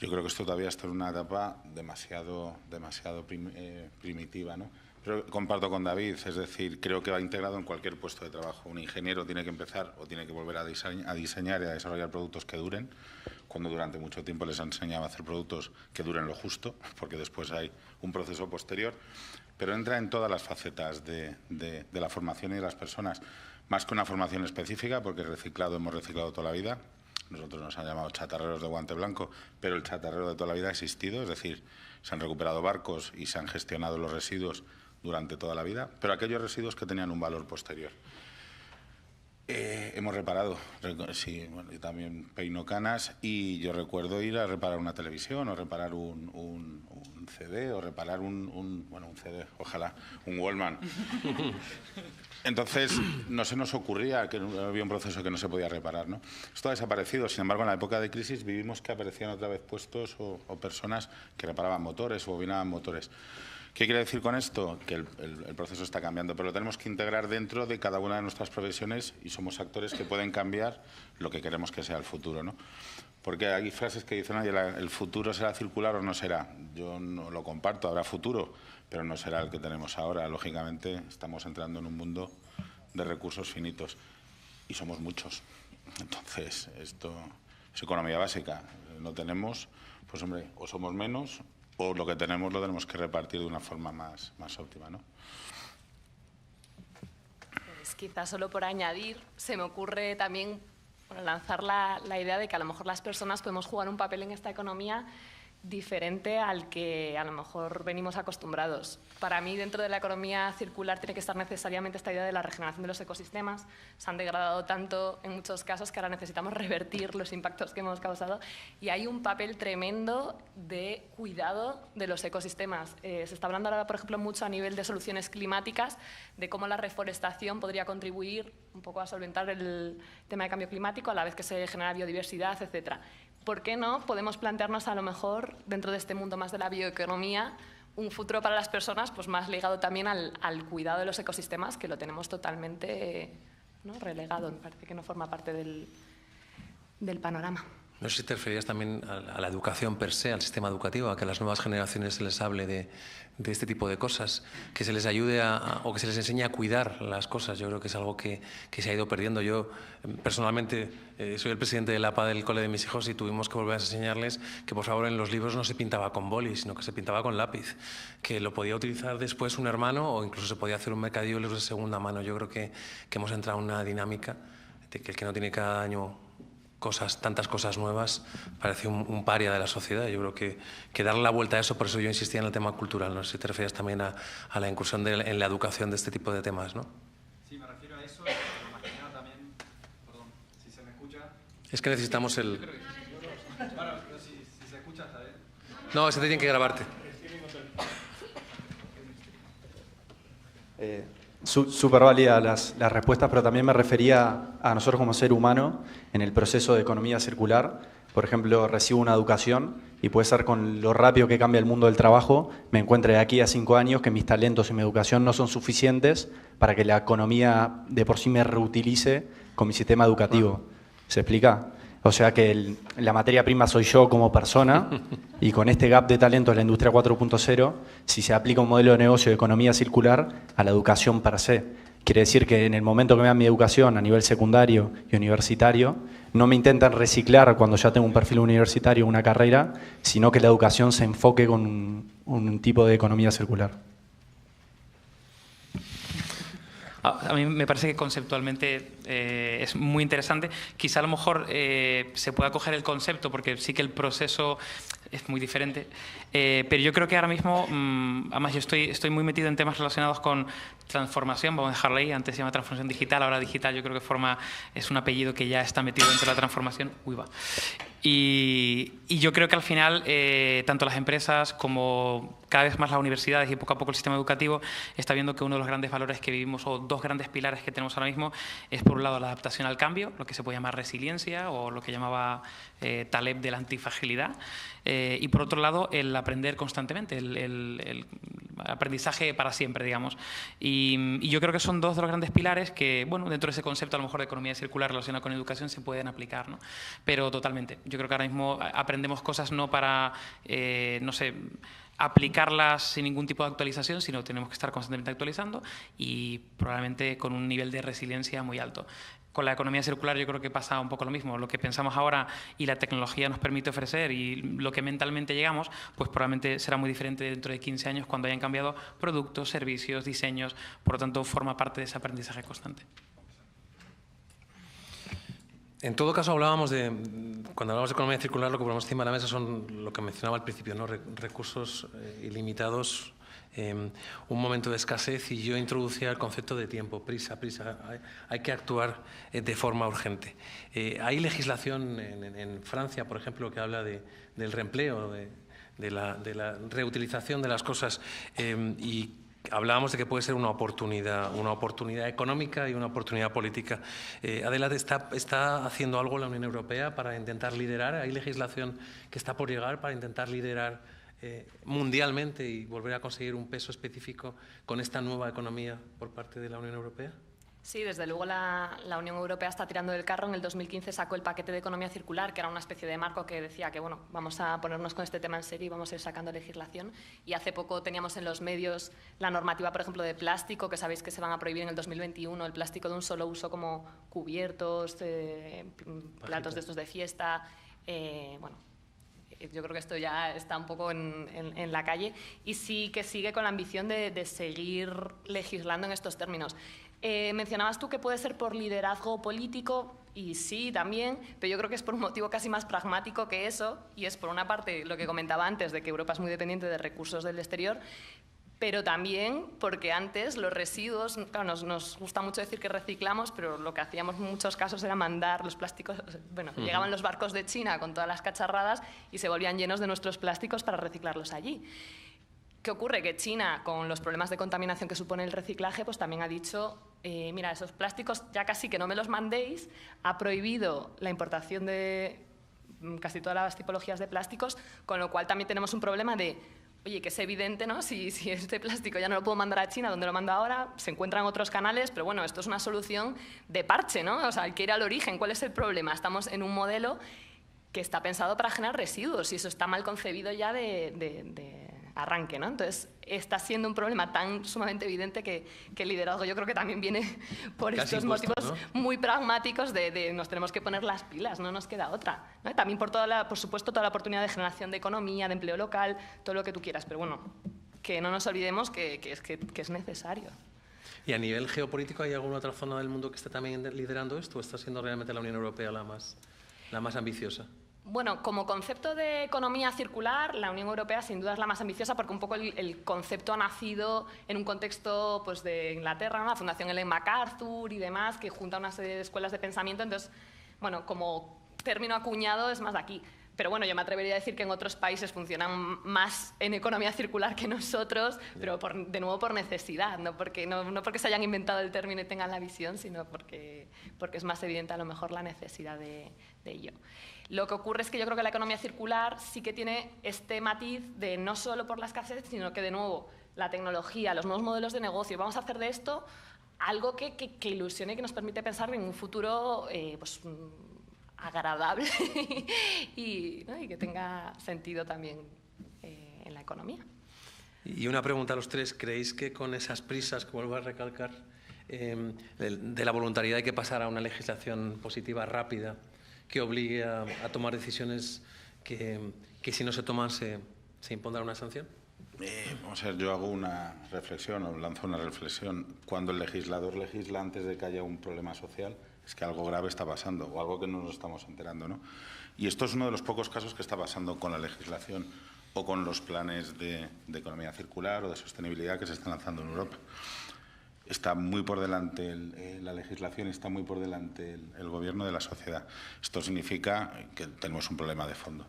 Yo creo que esto todavía está en una etapa demasiado primitiva, ¿no? Pero comparto con David, es decir, creo que va integrado en cualquier puesto de trabajo. Un ingeniero tiene que empezar o tiene que volver a diseñar y a desarrollar productos que duren, cuando durante mucho tiempo les han enseñado a hacer productos que duren lo justo, porque después hay un proceso posterior, pero entra en todas las facetas de la formación y de las personas, más que una formación específica, porque hemos reciclado toda la vida. Nosotros nos han llamado chatarreros de guante blanco, pero el chatarrero de toda la vida ha existido, es decir, se han recuperado barcos y se han gestionado los residuos durante toda la vida, pero aquellos residuos que tenían un valor posterior. Hemos reparado, sí, bueno, yo también peino canas y yo recuerdo ir a reparar una televisión o reparar un CD o reparar un CD, ojalá, un Wallman. Entonces, no se nos ocurría que había un proceso que no se podía reparar, ¿no? Esto ha desaparecido, sin embargo, en la época de crisis vivimos que aparecían otra vez puestos o personas que reparaban motores o bobinaban motores. ¿Qué quiere decir con esto? Que el proceso está cambiando, pero lo tenemos que integrar dentro de cada una de nuestras profesiones y somos actores que pueden cambiar lo que queremos que sea el futuro, ¿no? Porque hay frases que dicen, oye, el futuro será circular o no será. Yo no lo comparto, habrá futuro, pero no será el que tenemos ahora. Lógicamente, estamos entrando en un mundo de recursos finitos y somos muchos. Entonces, esto es economía básica. No tenemos, pues hombre, o somos menos o lo que tenemos lo tenemos que repartir de una forma más óptima, ¿no? Pues quizás solo por añadir, se me ocurre también lanzar la idea de que a lo mejor las personas podemos jugar un papel en esta economía diferente al que a lo mejor venimos acostumbrados. Para mí, dentro de la economía circular tiene que estar necesariamente esta idea de la regeneración de los ecosistemas. Se han degradado tanto en muchos casos que ahora necesitamos revertir los impactos que hemos causado y hay un papel tremendo de cuidado de los ecosistemas. Se está hablando ahora, por ejemplo, mucho a nivel de soluciones climáticas, de cómo la reforestación podría contribuir un poco a solventar el tema de cambio climático a la vez que se genera biodiversidad, etcétera. ¿Por qué no podemos plantearnos a lo mejor, dentro de este mundo más de la bioeconomía, un futuro para las personas pues más ligado también al cuidado de los ecosistemas, que lo tenemos totalmente, ¿no?, relegado? Me parece que no forma parte del panorama. No sé si te referías también a la educación per se, al sistema educativo, a que a las nuevas generaciones se les hable de este tipo de cosas, que se les ayude o que se les enseñe a cuidar las cosas. Yo creo que es algo que se ha ido perdiendo. Yo, personalmente, soy el presidente de la APA del cole de mis hijos y tuvimos que volver a enseñarles que, por favor, en los libros no se pintaba con boli, sino que se pintaba con lápiz, que lo podía utilizar después un hermano o incluso se podía hacer un mercadillo de libros de segunda mano. Yo creo que hemos entrado en una dinámica de que el que no tiene cada año tantas cosas nuevas, parece un paria de la sociedad. Yo creo que darle la vuelta a eso, por eso yo insistía en el tema cultural. No sé si te refieres también a la incursión en la educación de este tipo de temas, ¿no? Sí, me refiero a eso, pero más que nada también, perdón, si se me escucha. Es que necesitamos el... Bueno, pero si se escucha está bien. No, se te tiene que grabarte. Súper válidas las respuestas, pero también me refería a nosotros como ser humano en el proceso de economía circular. Por ejemplo, recibo una educación y puede ser con lo rápido que cambia el mundo del trabajo, me encuentre de aquí a 5 años que mis talentos y mi educación no son suficientes para que la economía de por sí me reutilice con mi sistema educativo. ¿Se explica? O sea que la materia prima soy yo como persona y con este gap de talentos de la industria 4.0, si se aplica un modelo de negocio de economía circular a la educación per se. Quiere decir que en el momento que me dan mi educación a nivel secundario y universitario, no me intentan reciclar cuando ya tengo un perfil universitario o una carrera, sino que la educación se enfoque con un tipo de economía circular. A mí me parece que conceptualmente es muy interesante. Quizá a lo mejor se pueda coger el concepto, porque sí que el proceso es muy diferente. Pero yo creo que ahora mismo, además yo estoy muy metido en temas relacionados con transformación, vamos a dejarlo ahí, antes se llama transformación digital, ahora digital yo creo que es un apellido que ya está metido dentro de la transformación. Uy, va. Y yo creo que al final, tanto las empresas como cada vez más las universidades y poco a poco el sistema educativo está viendo que uno de los grandes valores que vivimos, o dos grandes pilares que tenemos ahora mismo, es por un lado la adaptación al cambio, lo que se puede llamar resiliencia o lo que llamaba Taleb de la antifragilidad, y por otro lado el aprender constantemente, el aprendizaje para siempre, digamos. Y yo creo que son dos de los grandes pilares que, bueno, dentro de ese concepto a lo mejor de economía circular relacionada con educación se pueden aplicar, ¿no? Pero totalmente. Yo creo que ahora mismo aprendemos cosas no para, no sé, aplicarlas sin ningún tipo de actualización, sino tenemos que estar constantemente actualizando y probablemente con un nivel de resiliencia muy alto. Con la economía circular yo creo que pasa un poco lo mismo. Lo que pensamos ahora y la tecnología nos permite ofrecer y lo que mentalmente llegamos, pues probablemente será muy diferente dentro de 15 años cuando hayan cambiado productos, servicios, diseños. Por lo tanto, forma parte de ese aprendizaje constante. En todo caso, cuando hablamos de economía circular, lo que ponemos encima de la mesa son lo que mencionaba al principio, ¿no? Recursos ilimitados, un momento de escasez, y yo introducía el concepto de tiempo, prisa, hay que actuar de forma urgente. Hay legislación en Francia, por ejemplo, que habla del reempleo, de la reutilización de las cosas, y hablábamos de que puede ser una oportunidad económica y una oportunidad política. Adela, ¿está haciendo algo la Unión Europea para intentar liderar? ¿Hay legislación que está por llegar para intentar liderar mundialmente y volver a conseguir un peso específico con esta nueva economía por parte de la Unión Europea? Sí, desde luego la Unión Europea está tirando del carro. En el 2015 sacó el paquete de economía circular, que era una especie de marco que decía que bueno, vamos a ponernos con este tema en serio y vamos a ir sacando legislación. Y hace poco teníamos en los medios la normativa, por ejemplo, de plástico, que sabéis que se van a prohibir en el 2021, el plástico de un solo uso como cubiertos, platos de estos de fiesta, bueno. Yo creo que esto ya está un poco en la calle y sí que sigue con la ambición de seguir legislando en estos términos. Mencionabas tú que puede ser por liderazgo político, y sí, también, pero yo creo que es por un motivo casi más pragmático que eso, y es por una parte lo que comentaba antes, de que Europa es muy dependiente de recursos del exterior, pero también porque antes los residuos, claro, nos gusta mucho decir que reciclamos, pero lo que hacíamos en muchos casos era mandar los plásticos, bueno, llegaban los barcos de China con todas las cacharradas y se volvían llenos de nuestros plásticos para reciclarlos allí. ¿Qué ocurre? Que China, con los problemas de contaminación que supone el reciclaje, pues también ha dicho, mira, esos plásticos ya casi que no me los mandéis, ha prohibido la importación de casi todas las tipologías de plásticos, con lo cual también tenemos un problema de, oye, que es evidente, ¿no? Si este plástico ya no lo puedo mandar a China, ¿dónde lo mando ahora? Se encuentran otros canales, pero bueno, esto es una solución de parche, ¿no? O sea, hay que ir al origen. ¿Cuál es el problema? Estamos en un modelo que está pensado para generar residuos y eso está mal concebido ya de arranque, ¿no? Entonces, está siendo un problema tan sumamente evidente que el liderazgo yo creo que también viene por casi estos impuesto, motivos, ¿no? Muy pragmáticos de nos tenemos que poner las pilas, no nos queda otra, ¿no? Y también por supuesto, toda la oportunidad de generación de economía, de empleo local, todo lo que tú quieras, pero bueno, que no nos olvidemos que es necesario. ¿Y a nivel geopolítico hay alguna otra zona del mundo que esté también liderando esto o está siendo realmente la Unión Europea la la más ambiciosa? Bueno, como concepto de economía circular, la Unión Europea sin duda es la más ambiciosa porque un poco el concepto ha nacido en un contexto pues, de Inglaterra, ¿no? La Fundación Ellen MacArthur y demás, que junta una serie de escuelas de pensamiento. Entonces, bueno, como término acuñado es más de aquí. Pero bueno, yo me atrevería a decir que en otros países funcionan más en economía circular que nosotros, pero de nuevo por necesidad, no porque se hayan inventado el término y tengan la visión, sino porque es más evidente a lo mejor la necesidad de ello. Lo que ocurre es que yo creo que la economía circular sí que tiene este matiz de no solo por la escasez, sino que de nuevo la tecnología, los nuevos modelos de negocio, vamos a hacer de esto algo que ilusione y que nos permite pensar en un futuro pues, agradable y que tenga sentido también en la economía. Y una pregunta a los tres, ¿creéis que con esas prisas, que vuelvo a recalcar, de la voluntariedad hay que pasar a una legislación positiva rápida que obligue a tomar decisiones que si no se toman se impondrá una sanción? Vamos a ver, yo hago una reflexión o lanzo una reflexión. Cuando el legislador legisla antes de que haya un problema social, es que algo grave está pasando o algo que no nos estamos enterando, ¿no? Y esto es uno de los pocos casos que está pasando con la legislación o con los planes de economía circular o de sostenibilidad que se están lanzando en Europa. Está muy por delante la legislación, está muy por delante el gobierno de la sociedad. Esto significa que tenemos un problema de fondo.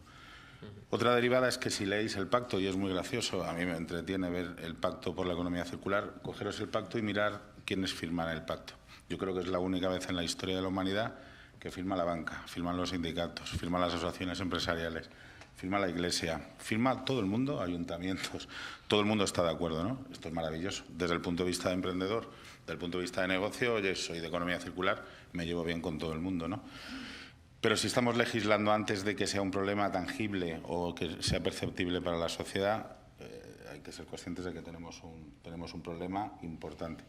Otra derivada es que si leéis el pacto, y es muy gracioso, a mí me entretiene ver el pacto por la economía circular, cogeros el pacto y mirar quiénes firman el pacto. Yo creo que es la única vez en la historia de la humanidad que firma la banca, firman los sindicatos, firman las asociaciones empresariales, firma la Iglesia, firma todo el mundo, ayuntamientos, todo el mundo está de acuerdo, ¿no? Esto es maravilloso. Desde el punto de vista de emprendedor, desde el punto de vista de negocio, oye, soy de economía circular, me llevo bien con todo el mundo, ¿no? Pero si estamos legislando antes de que sea un problema tangible o que sea perceptible para la sociedad, hay que ser conscientes de que tenemos un problema importante.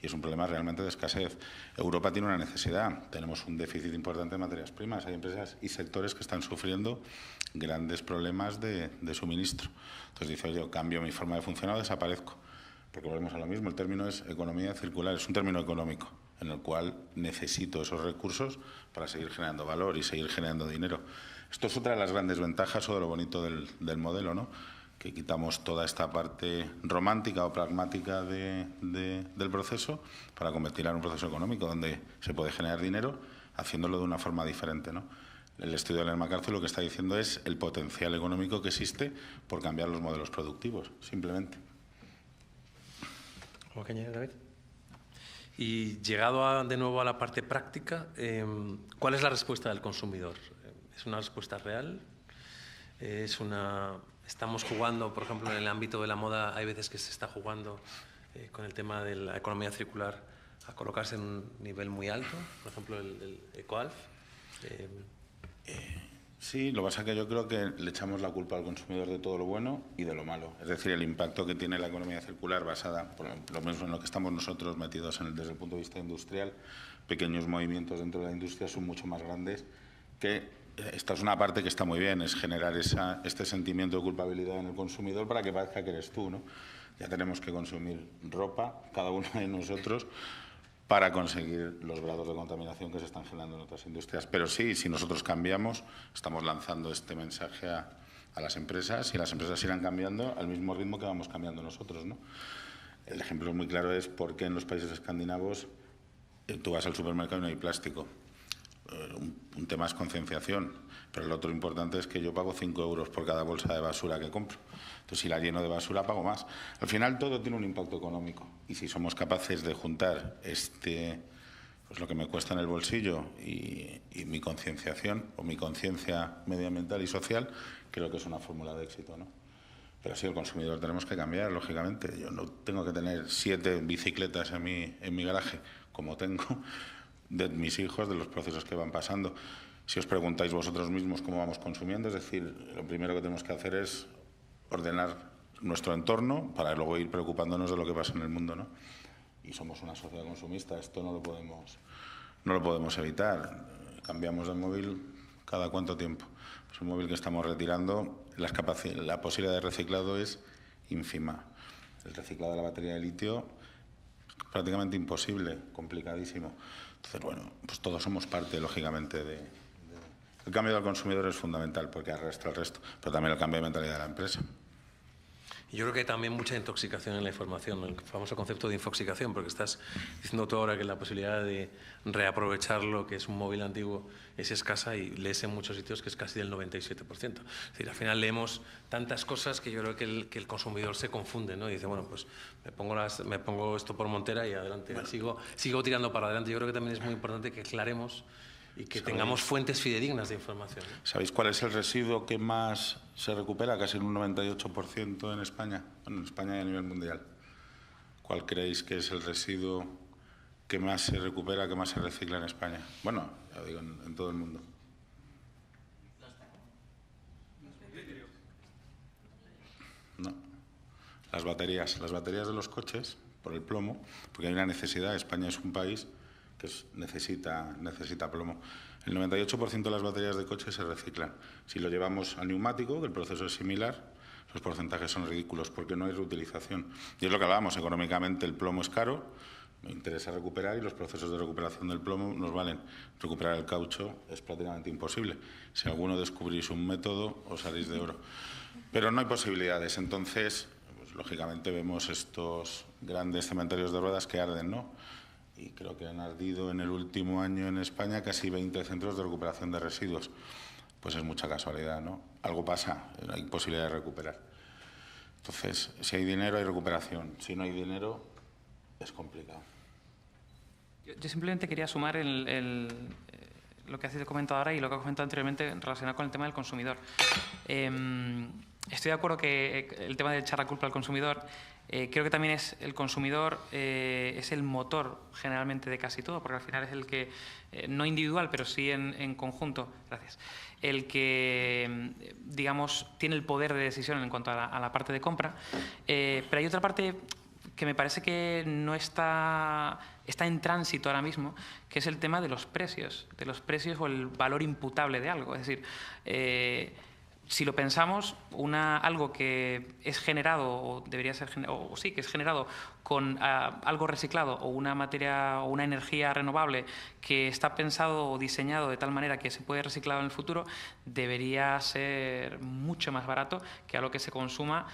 Y es un problema realmente de escasez. Europa tiene una necesidad. Tenemos un déficit importante de materias primas. Hay empresas y sectores que están sufriendo grandes problemas de suministro. Entonces dice, yo cambio mi forma de funcionar o desaparezco. Porque volvemos a lo mismo. El término es economía circular. Es un término económico en el cual necesito esos recursos para seguir generando valor y seguir generando dinero. Esto es otra de las grandes ventajas o de lo bonito del modelo, ¿no? Que quitamos toda esta parte romántica o pragmática del proceso para convertirla en un proceso económico donde se puede generar dinero haciéndolo de una forma diferente, ¿no? El estudio de Ellen MacArthur lo que está diciendo es el potencial económico que existe por cambiar los modelos productivos, simplemente. ¿Algo que añadir, David? Y llegado de nuevo a la parte práctica, ¿cuál es la respuesta del consumidor? ¿Es una respuesta real? Estamos jugando, por ejemplo, en el ámbito de la moda, hay veces que se está jugando con el tema de la economía circular a colocarse en un nivel muy alto, por ejemplo, el EcoAlf. Sí, lo que pasa es que yo creo que le echamos la culpa al consumidor de todo lo bueno y de lo malo. Es decir, el impacto que tiene la economía circular basada, por lo menos en lo que estamos nosotros metidos desde el punto de vista industrial, pequeños movimientos dentro de la industria son mucho más grandes que esta es una parte que está muy bien, es generar este sentimiento de culpabilidad en el consumidor para que parezca que eres tú, ¿no? Ya tenemos que consumir ropa, cada uno de nosotros, para conseguir los grados de contaminación que se están generando en otras industrias. Pero sí, si nosotros cambiamos, estamos lanzando este mensaje a las empresas y las empresas irán cambiando al mismo ritmo que vamos cambiando nosotros, ¿no? El ejemplo muy claro es por qué en los países escandinavos tú vas al supermercado y no hay plástico. Un tema es concienciación, pero lo otro importante es que yo pago 5 euros por cada bolsa de basura que compro. Entonces, si la lleno de basura, pago más. Al final, todo tiene un impacto económico. Y si somos capaces de juntar pues lo que me cuesta en el bolsillo y mi concienciación o mi conciencia medioambiental y social, creo que es una fórmula de éxito, ¿no? Pero sí, el consumidor tenemos que cambiar, lógicamente. Yo no tengo que tener 7 bicicletas en mi garaje, como tengo de mis hijos, de los procesos que van pasando. Si os preguntáis vosotros mismos cómo vamos consumiendo, es decir, lo primero que tenemos que hacer es ordenar nuestro entorno para luego ir preocupándonos de lo que pasa en el mundo, ¿no? Y somos una sociedad consumista, esto no lo podemos evitar. Cambiamos de móvil cada cuánto tiempo. Pues un móvil que estamos retirando, la posibilidad de reciclado es ínfima. El reciclado de la batería de litio es prácticamente imposible, complicadísimo. Entonces, bueno, pues todos somos parte, lógicamente, El cambio del consumidor es fundamental porque arrastra el resto, pero también el cambio de mentalidad de la empresa. Yo creo que hay también mucha intoxicación en la información, el famoso concepto de infoxicación, porque estás diciendo tú ahora que la posibilidad de reaprovechar lo que es un móvil antiguo es escasa y lees en muchos sitios que es casi del 97%. Es decir, al final leemos tantas cosas que yo creo que el consumidor se confunde, ¿no? Y dice, bueno, pues me pongo esto por montera y adelante, bueno, sigo tirando para adelante. Yo creo que también es muy importante que aclaremos y que tengamos fuentes fidedignas de información, ¿no? ¿Sabéis cuál es el residuo que más se recupera? Casi un 98% en España. Bueno, en España y a nivel mundial. ¿Cuál creéis que es el residuo que más se recupera, que más se recicla en España? Bueno, ya digo, en todo el mundo. No. Las baterías de los coches, por el plomo, porque hay una necesidad. España es un país que necesita plomo. El 98% de las baterías de coche se reciclan. Si lo llevamos al neumático, que el proceso es similar, los porcentajes son ridículos porque no hay reutilización. Y es lo que hablábamos, económicamente el plomo es caro, me interesa recuperar y los procesos de recuperación del plomo nos valen. Recuperar el caucho es prácticamente imposible. Si alguno descubrís un método, os haréis de oro. Pero no hay posibilidades. Entonces, pues, lógicamente vemos estos grandes cementerios de ruedas que arden, ¿no? Y creo que han ardido en el último año en España casi 20 centros de recuperación de residuos. Pues es mucha casualidad, ¿no? Algo pasa, hay posibilidad de recuperar. Entonces, si hay dinero, hay recuperación. Si no hay dinero, es complicado. Yo simplemente quería sumar lo que has comentado ahora y lo que has comentado anteriormente relacionado con el tema del consumidor. Estoy de acuerdo que el tema de echar la culpa al consumidor, creo que también es el consumidor, es el motor generalmente de casi todo, porque al final es el que, no individual, pero sí en conjunto, gracias, el que, digamos, tiene el poder de decisión en cuanto a la parte de compra. Pero hay otra parte que me parece que no está en tránsito ahora mismo, que es el tema de los precios o el valor imputable de algo. Es decir, si lo pensamos, algo que es generado, o debería ser o sí, que es generado con algo reciclado o una materia o una energía renovable que está pensado o diseñado de tal manera que se puede reciclar en el futuro, debería ser mucho más barato que algo que se consuma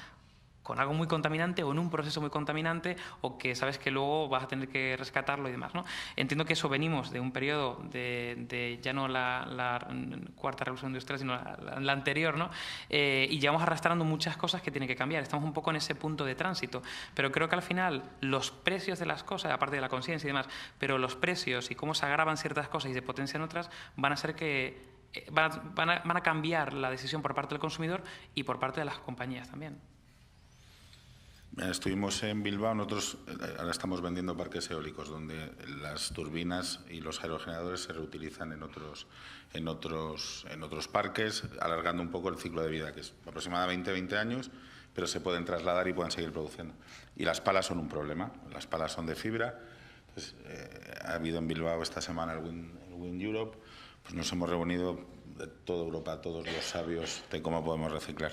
con algo muy contaminante o en un proceso muy contaminante o que sabes que luego vas a tener que rescatarlo y demás, ¿no? Entiendo que eso venimos de un periodo de ya no la cuarta revolución industrial, sino la anterior, ¿no? Y llevamos arrastrando muchas cosas que tienen que cambiar. Estamos un poco en ese punto de tránsito. Pero creo que al final los precios de las cosas, aparte de la conciencia y demás, pero los precios y cómo se agravan ciertas cosas y se potencian otras, van a ser que van a cambiar la decisión por parte del consumidor y por parte de las compañías también. Estuvimos en Bilbao, nosotros ahora estamos vendiendo parques eólicos donde las turbinas y los aerogeneradores se reutilizan en otros parques, alargando un poco el ciclo de vida, que es aproximadamente 20 años, pero se pueden trasladar y pueden seguir produciendo. Y las palas son un problema, las palas son de fibra. Entonces, ha habido en Bilbao esta semana el Wind Europe, pues nos hemos reunido de toda Europa, todos los sabios de cómo podemos reciclar.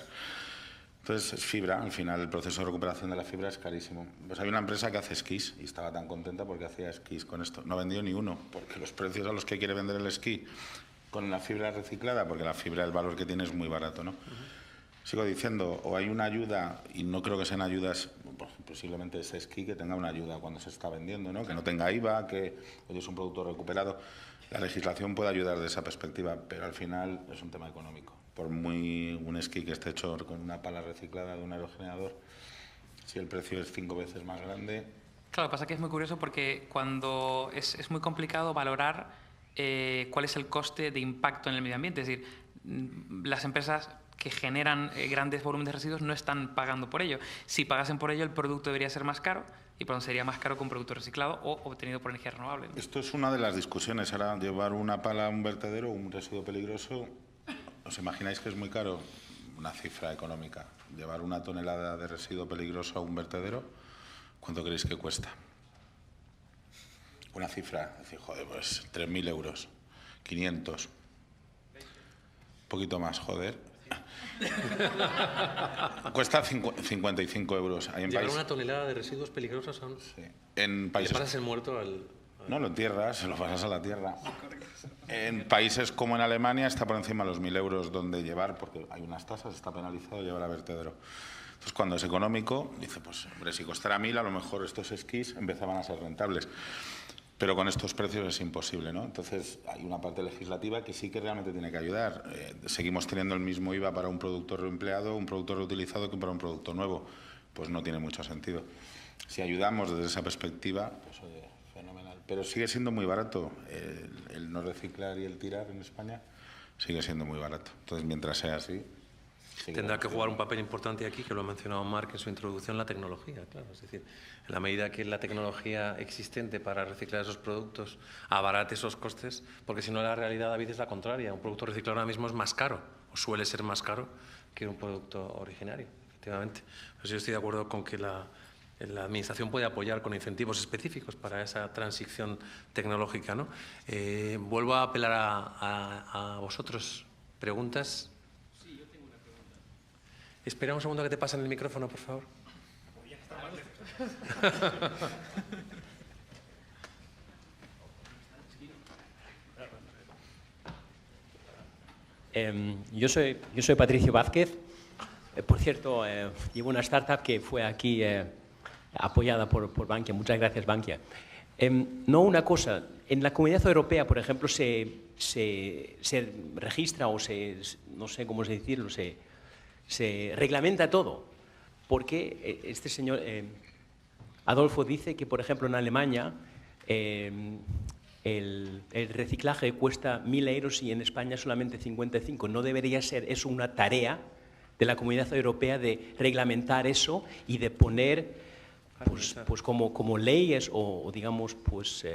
Entonces, es fibra, al final el proceso de recuperación de la fibra es carísimo. Pues hay una empresa que hace esquís y estaba tan contenta porque hacía esquís con esto. No ha vendido ni uno, porque los precios a los que quiere vender el esquí con la fibra reciclada, porque la fibra, el valor que tiene es muy barato, ¿no? Sigo diciendo, o hay una ayuda, y no creo que sean ayudas, posiblemente ese esquí que tenga una ayuda cuando se está vendiendo, ¿no? Que no tenga IVA, que oye, es un producto recuperado. La legislación puede ayudar de esa perspectiva, pero al final es un tema económico. Por muy un esquí que esté hecho con una pala reciclada de un aerogenerador, si el precio es 5 veces más grande... Claro, pasa que es muy curioso porque cuando es muy complicado valorar cuál es el coste de impacto en el medio ambiente. Es decir, las empresas que generan grandes volúmenes de residuos no están pagando por ello. Si pagasen por ello, el producto debería ser más caro y por lo tanto sería más caro que un producto reciclado o obtenido por energía renovable, ¿no? Esto es una de las discusiones. Ahora, llevar una pala a un vertedero o un residuo peligroso... ¿Os imagináis que es muy caro? Una cifra económica. Llevar una tonelada de residuo peligroso a un vertedero, ¿cuánto creéis que cuesta? Una cifra, decir, joder, pues 3.000 euros, 500. Un poquito más, joder. Cuesta 55 euros. Llevar una tonelada de residuos peligrosos son... Sí. En países... Le pasas el muerto al No lo entierras, se lo pasas a la tierra. En países como en Alemania está por encima de los 1.000 euros donde llevar, porque hay unas tasas, está penalizado llevar a vertedero. Entonces, cuando es económico, dice, pues, hombre, si costara 1.000, a lo mejor estos esquís empezaban a ser rentables. Pero con estos precios es imposible, ¿no? Entonces, hay una parte legislativa que sí que realmente tiene que ayudar. Seguimos teniendo el mismo IVA para un producto reempleado, un producto reutilizado, que para un producto nuevo. Pues no tiene mucho sentido. Si ayudamos desde esa perspectiva, pues oye, fenomenal. Pero sigue siendo muy barato. El no reciclar y el tirar en España sigue siendo muy barato. Entonces, mientras sea así... Tendrá que jugar un papel importante aquí, que lo ha mencionado Marc en su introducción, la tecnología, claro. Es decir, en la medida que la tecnología existente para reciclar esos productos abarate esos costes, porque si no la realidad, David, es la contraria. Un producto reciclado ahora mismo es más caro, o suele ser más caro que un producto originario, efectivamente. Pues yo estoy de acuerdo con que la Administración puede apoyar con incentivos específicos para esa transición tecnológica, ¿no? Vuelvo a apelar a vosotros. ¿Preguntas? Espera un segundo que te pasen el micrófono, por favor. Yo soy Patricio Vázquez. Por cierto, llevo una startup que fue aquí apoyada por Bankia. Muchas gracias, Bankia. No, una cosa. En la Comunidad Europea, por ejemplo, se registra o no sé cómo decirlo, se reglamenta todo, porque este señor Adolfo dice que, por ejemplo, en Alemania el reciclaje cuesta 1.000 euros y en España solamente 55. ¿No debería ser eso una tarea de la Comunidad Europea de reglamentar eso y de poner pues como leyes o digamos pues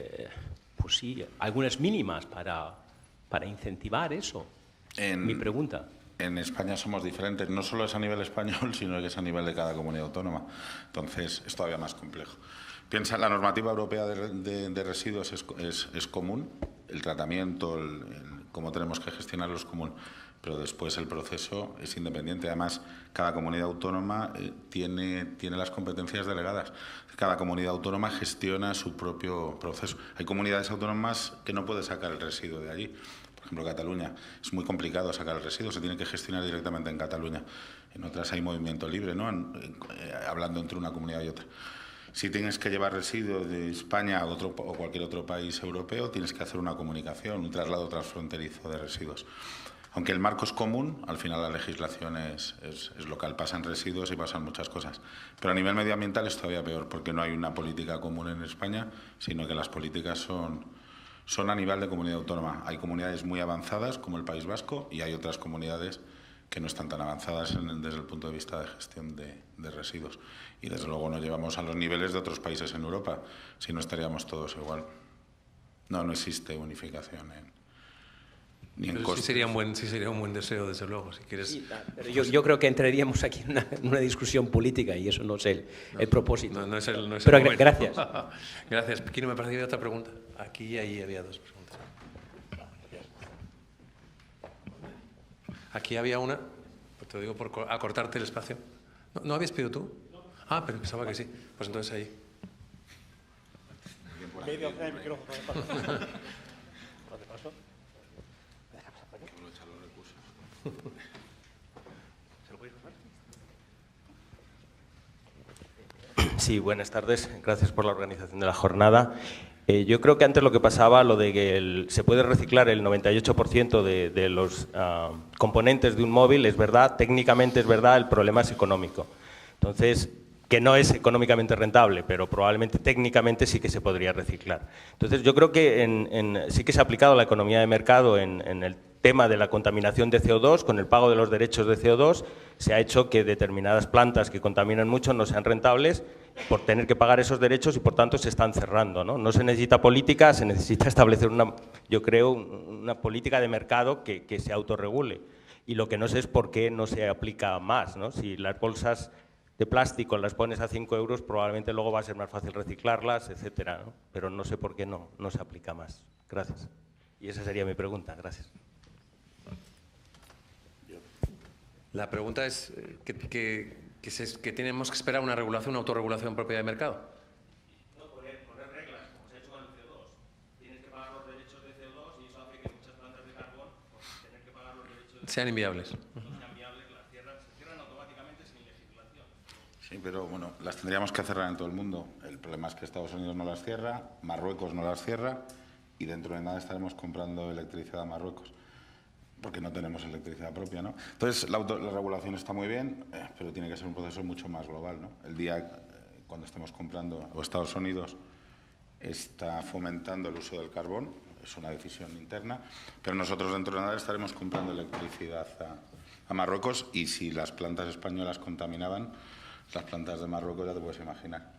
sí, algunas mínimas para incentivar eso? Mi pregunta. En España somos diferentes, no solo es a nivel español, sino que es a nivel de cada comunidad autónoma. Entonces, es todavía más complejo. Piensa, la normativa europea de residuos es común, el tratamiento, cómo tenemos que gestionarlo es común, pero después el proceso es independiente. Además, cada comunidad autónoma tiene las competencias delegadas. Cada comunidad autónoma gestiona su propio proceso. Hay comunidades autónomas que no pueden sacar el residuo de allí. Por ejemplo, Cataluña, es muy complicado sacar el residuo, se tiene que gestionar directamente en Cataluña. En otras hay movimiento libre, ¿no? Hablando entre una comunidad y otra. Si tienes que llevar residuos de España a otro o cualquier otro país europeo, tienes que hacer una comunicación, un traslado transfronterizo de residuos. Aunque el marco es común, al final la legislación es local, pasan residuos y pasan muchas cosas. Pero a nivel medioambiental es todavía peor, porque no hay una política común en España, sino que las políticas son a nivel de comunidad autónoma. Hay comunidades muy avanzadas, como el País Vasco, y hay otras comunidades que no están tan avanzadas desde el punto de vista de gestión de residuos. Y desde luego no llevamos a los niveles de otros países en Europa, si no estaríamos todos igual. No existe unificación ni en costes. Sí sería un buen deseo, desde luego, si quieres. Sí, pero yo creo que entraríamos aquí en una discusión política y eso no es el propósito. No es el pero momento. Gracias. Gracias. Kino, me parece que había otra pregunta. Aquí y ahí había dos preguntas. Aquí había una, pues te lo digo por acortarte el espacio. ¿No habías pedido tú? Ah, pero pensaba que sí. Pues entonces ahí. Sí, buenas tardes. Gracias por la organización de la jornada. Yo creo que antes lo que pasaba, lo de que se puede reciclar el 98% de los componentes de un móvil, es verdad, técnicamente es verdad, el problema es económico. Entonces, que no es económicamente rentable, pero probablemente técnicamente sí que se podría reciclar. Entonces, yo creo que sí que se ha aplicado la economía de mercado en el tema de la contaminación de CO2, con el pago de los derechos de CO2, se ha hecho que determinadas plantas que contaminan mucho no sean rentables por tener que pagar esos derechos y, por tanto, se están cerrando, ¿no? No se necesita política, se necesita establecer, yo creo, una política de mercado que se autorregule. Y lo que no sé es por qué no se aplica más, ¿no? Si las bolsas de plástico las pones a 5 euros, probablemente luego va a ser más fácil reciclarlas, etcétera, ¿no? Pero no sé por qué no se aplica más. Gracias. Y esa sería mi pregunta. Gracias. La pregunta es que tenemos que esperar una regulación, una autorregulación propia de mercado. No, poner reglas, como se ha hecho con el CO2. sean inviables. Sí, pero bueno, las tendríamos que cerrar en todo el mundo. El problema es que Estados Unidos no las cierra, Marruecos no las cierra y dentro de nada estaremos comprando electricidad a Marruecos porque no tenemos electricidad propia, ¿no? Entonces, la regulación está muy bien, pero tiene que ser un proceso mucho más global, ¿no? El día cuando estemos comprando, o Estados Unidos está fomentando el uso del carbón, es una decisión interna, pero nosotros dentro de nada estaremos comprando electricidad a Marruecos y si las plantas españolas contaminaban, las plantas de Marruecos ya te puedes imaginar.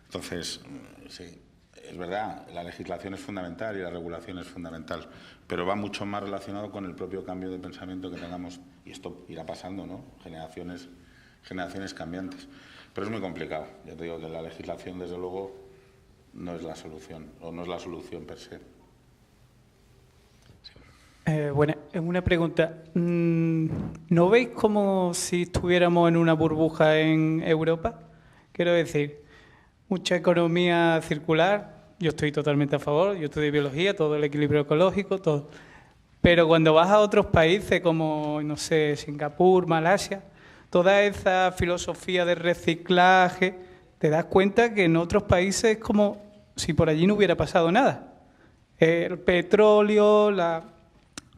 Entonces, sí, es verdad, la legislación es fundamental y la regulación es fundamental, pero va mucho más relacionado con el propio cambio de pensamiento que tengamos, y esto irá pasando, ¿no? Generaciones cambiantes. Pero es muy complicado. Ya te digo que la legislación, desde luego, no es la solución, o no es la solución per se. Bueno, una pregunta. ¿No veis como si estuviéramos en una burbuja en Europa? Quiero decir, mucha economía circular, yo estoy totalmente a favor, yo estudio biología, todo el equilibrio ecológico, todo. Pero cuando vas a otros países como, no sé, Singapur, Malasia, toda esa filosofía de reciclaje, te das cuenta que en otros países es como si por allí no hubiera pasado nada. El petróleo,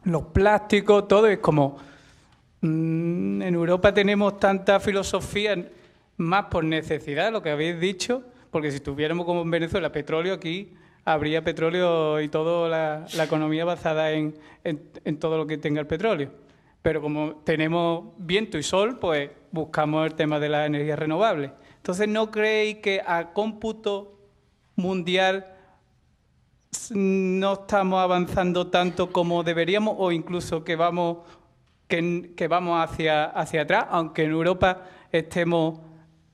los plásticos, todo es como... en Europa tenemos tanta filosofía, más por necesidad, lo que habéis dicho, porque si tuviéramos como en Venezuela petróleo, aquí habría petróleo y toda la economía basada en todo lo que tenga el petróleo. Pero como tenemos viento y sol, pues buscamos el tema de las energías renovables. Entonces, ¿no creéis que a cómputo mundial no estamos avanzando tanto como deberíamos o incluso que vamos hacia atrás, aunque en Europa estemos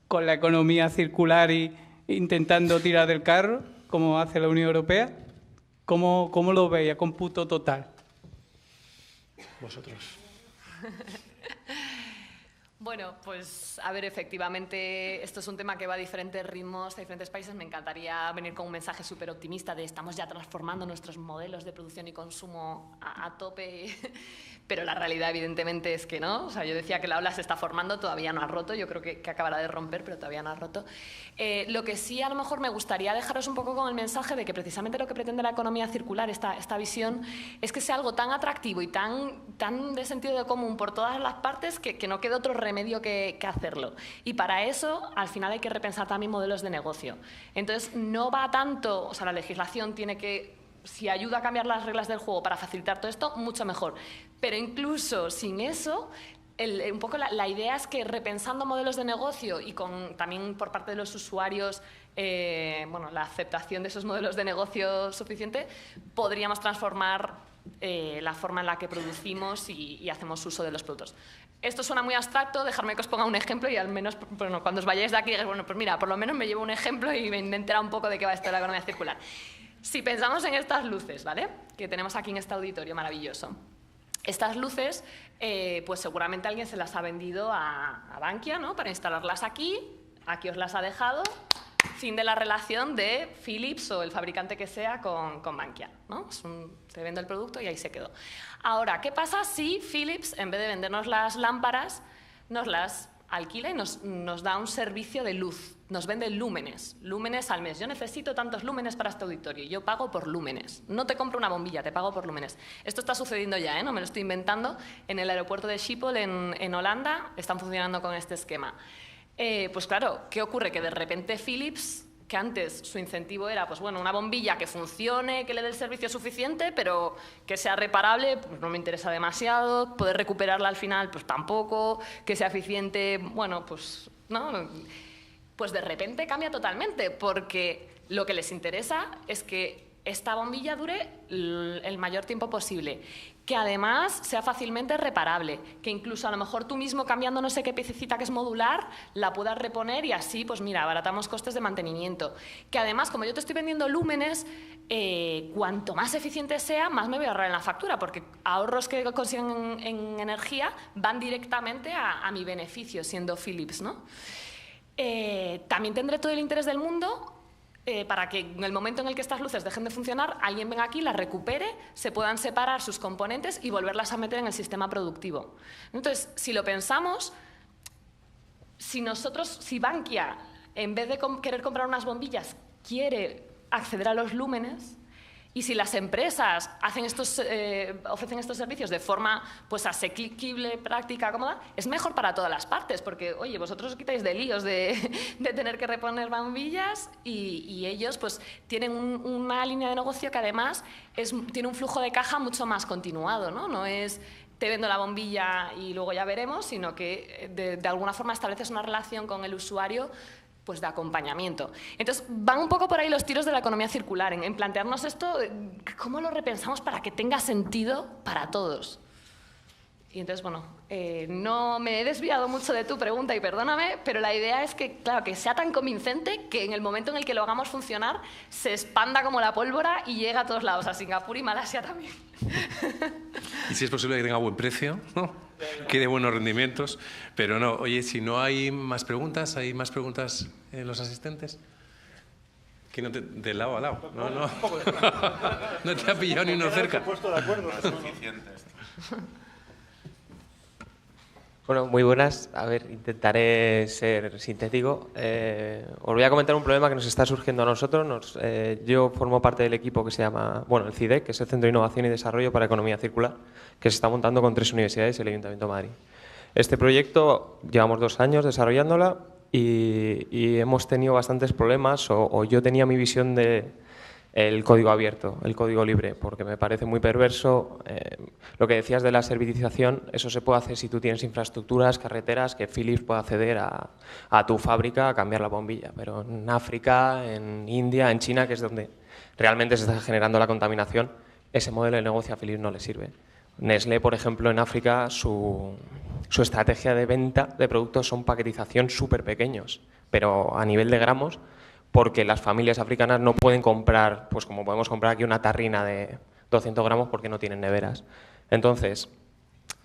con la economía circular y intentando tirar del carro, como hace la Unión Europea? ¿Cómo lo veis a cómputo total? Vosotros. Bueno, pues a ver, efectivamente, esto es un tema que va a diferentes ritmos, a diferentes países. Me encantaría venir con un mensaje súper optimista de estamos ya transformando nuestros modelos de producción y consumo a tope, pero la realidad evidentemente es que no. O sea, yo decía que la ola se está formando, todavía no ha roto, yo creo que acabará de romper, pero todavía no ha roto. Lo que sí a lo mejor me gustaría dejaros un poco con el mensaje de que precisamente lo que pretende la economía circular, esta visión, es que sea algo tan atractivo y tan de sentido de común por todas las partes que no quede otro remedio que hacerlo. Y para eso, al final hay que repensar también modelos de negocio. Entonces, no va tanto, o sea, la legislación tiene que, si ayuda a cambiar las reglas del juego para facilitar todo esto, mucho mejor. Pero incluso sin eso, un poco la idea es que repensando modelos de negocio y también por parte de los usuarios, bueno, la aceptación de esos modelos de negocio suficiente, podríamos transformar la forma en la que producimos y hacemos uso de los productos. Esto suena muy abstracto, dejadme que os ponga un ejemplo y al menos, bueno, cuando os vayáis de aquí, bueno, pues mira, por lo menos me llevo un ejemplo y me he enterado un poco de qué va esto de la economía circular. Si pensamos en estas luces, ¿vale?, que tenemos aquí en este auditorio maravilloso. Estas luces, pues seguramente alguien se las ha vendido a Bankia, ¿no?, para instalarlas aquí os las ha dejado, fin de la relación de Philips o el fabricante que sea con Bankia, ¿no? Se vende el producto y ahí se quedó. Ahora, ¿qué pasa si Philips, en vez de vendernos las lámparas, nos las alquila y nos da un servicio de luz? Nos vende lúmenes al mes. Yo necesito tantos lúmenes para este auditorio. Yo pago por lúmenes. No te compro una bombilla, te pago por lúmenes. Esto está sucediendo ya, no me lo estoy inventando. En el aeropuerto de Schiphol, en Holanda, están funcionando con este esquema. Pues claro, ¿qué ocurre? Que de repente Philips, que antes su incentivo era, pues bueno, una bombilla que funcione, que le dé el servicio suficiente, pero que sea reparable, pues no me interesa demasiado, poder recuperarla al final, pues tampoco, que sea eficiente, bueno, pues no. Pues de repente cambia totalmente, porque lo que les interesa es que esta bombilla dure el mayor tiempo posible, que además sea fácilmente reparable, que incluso a lo mejor tú mismo cambiando no sé qué piececita que es modular, la puedas reponer y así, pues mira, abaratamos costes de mantenimiento. Que además, como yo te estoy vendiendo lúmenes, cuanto más eficiente sea, más me voy a ahorrar en la factura, porque ahorros que consiguen en energía van directamente a mi beneficio, siendo Philips, ¿no? También tendré todo el interés del mundo para que en el momento en el que estas luces dejen de funcionar, alguien venga aquí, las recupere, se puedan separar sus componentes y volverlas a meter en el sistema productivo. Entonces, si lo pensamos, si Bankia, en vez de querer comprar unas bombillas, quiere acceder a los lúmenes, y si las empresas ofrecen estos servicios de forma pues, asequible, práctica, cómoda, es mejor para todas las partes, porque, oye, vosotros os quitáis de líos de tener que reponer bombillas y ellos pues, tienen una línea de negocio que además tiene un flujo de caja mucho más continuado, ¿no? No es te vendo la bombilla y luego ya veremos, sino que de alguna forma estableces una relación con el usuario pues de acompañamiento. Entonces, van un poco por ahí los tiros de la economía circular, en plantearnos esto, cómo lo repensamos para que tenga sentido para todos. Y entonces, bueno, no me he desviado mucho de tu pregunta y perdóname, pero la idea es que, claro, que sea tan convincente que en el momento en el que lo hagamos funcionar se expanda como la pólvora y llega a todos lados, a Singapur y Malasia también. Y si es posible que tenga buen precio, ¿no? Que dé buenos rendimientos, pero no. Oye, si no hay más preguntas, ¿hay más preguntas los asistentes? Que no de lado a lado. No, no. No te ha pillado ni uno cerca. Bueno, muy buenas. A ver, intentaré ser sintético. Os voy a comentar un problema que nos está surgiendo a nosotros. Yo formo parte del equipo que se llama, bueno, el CIDEC, que es el Centro de Innovación y Desarrollo para Economía Circular, que se está montando con 3 universidades y el Ayuntamiento de Madrid. Este proyecto llevamos 2 años desarrollándola y hemos tenido bastantes problemas, o yo tenía mi visión de el código abierto, el código libre, porque me parece muy perverso. Lo que decías de la servitización, eso se puede hacer si tú tienes infraestructuras, carreteras, que Philips pueda acceder a tu fábrica a cambiar la bombilla, pero en África, en India, en China, que es donde realmente se está generando la contaminación, ese modelo de negocio a Philips no le sirve. Nestlé, por ejemplo, en África, su estrategia de venta de productos son paquetización súper pequeños, pero a nivel de gramos, porque las familias africanas no pueden comprar, pues como podemos comprar aquí una tarrina de 200 gramos porque no tienen neveras. Entonces,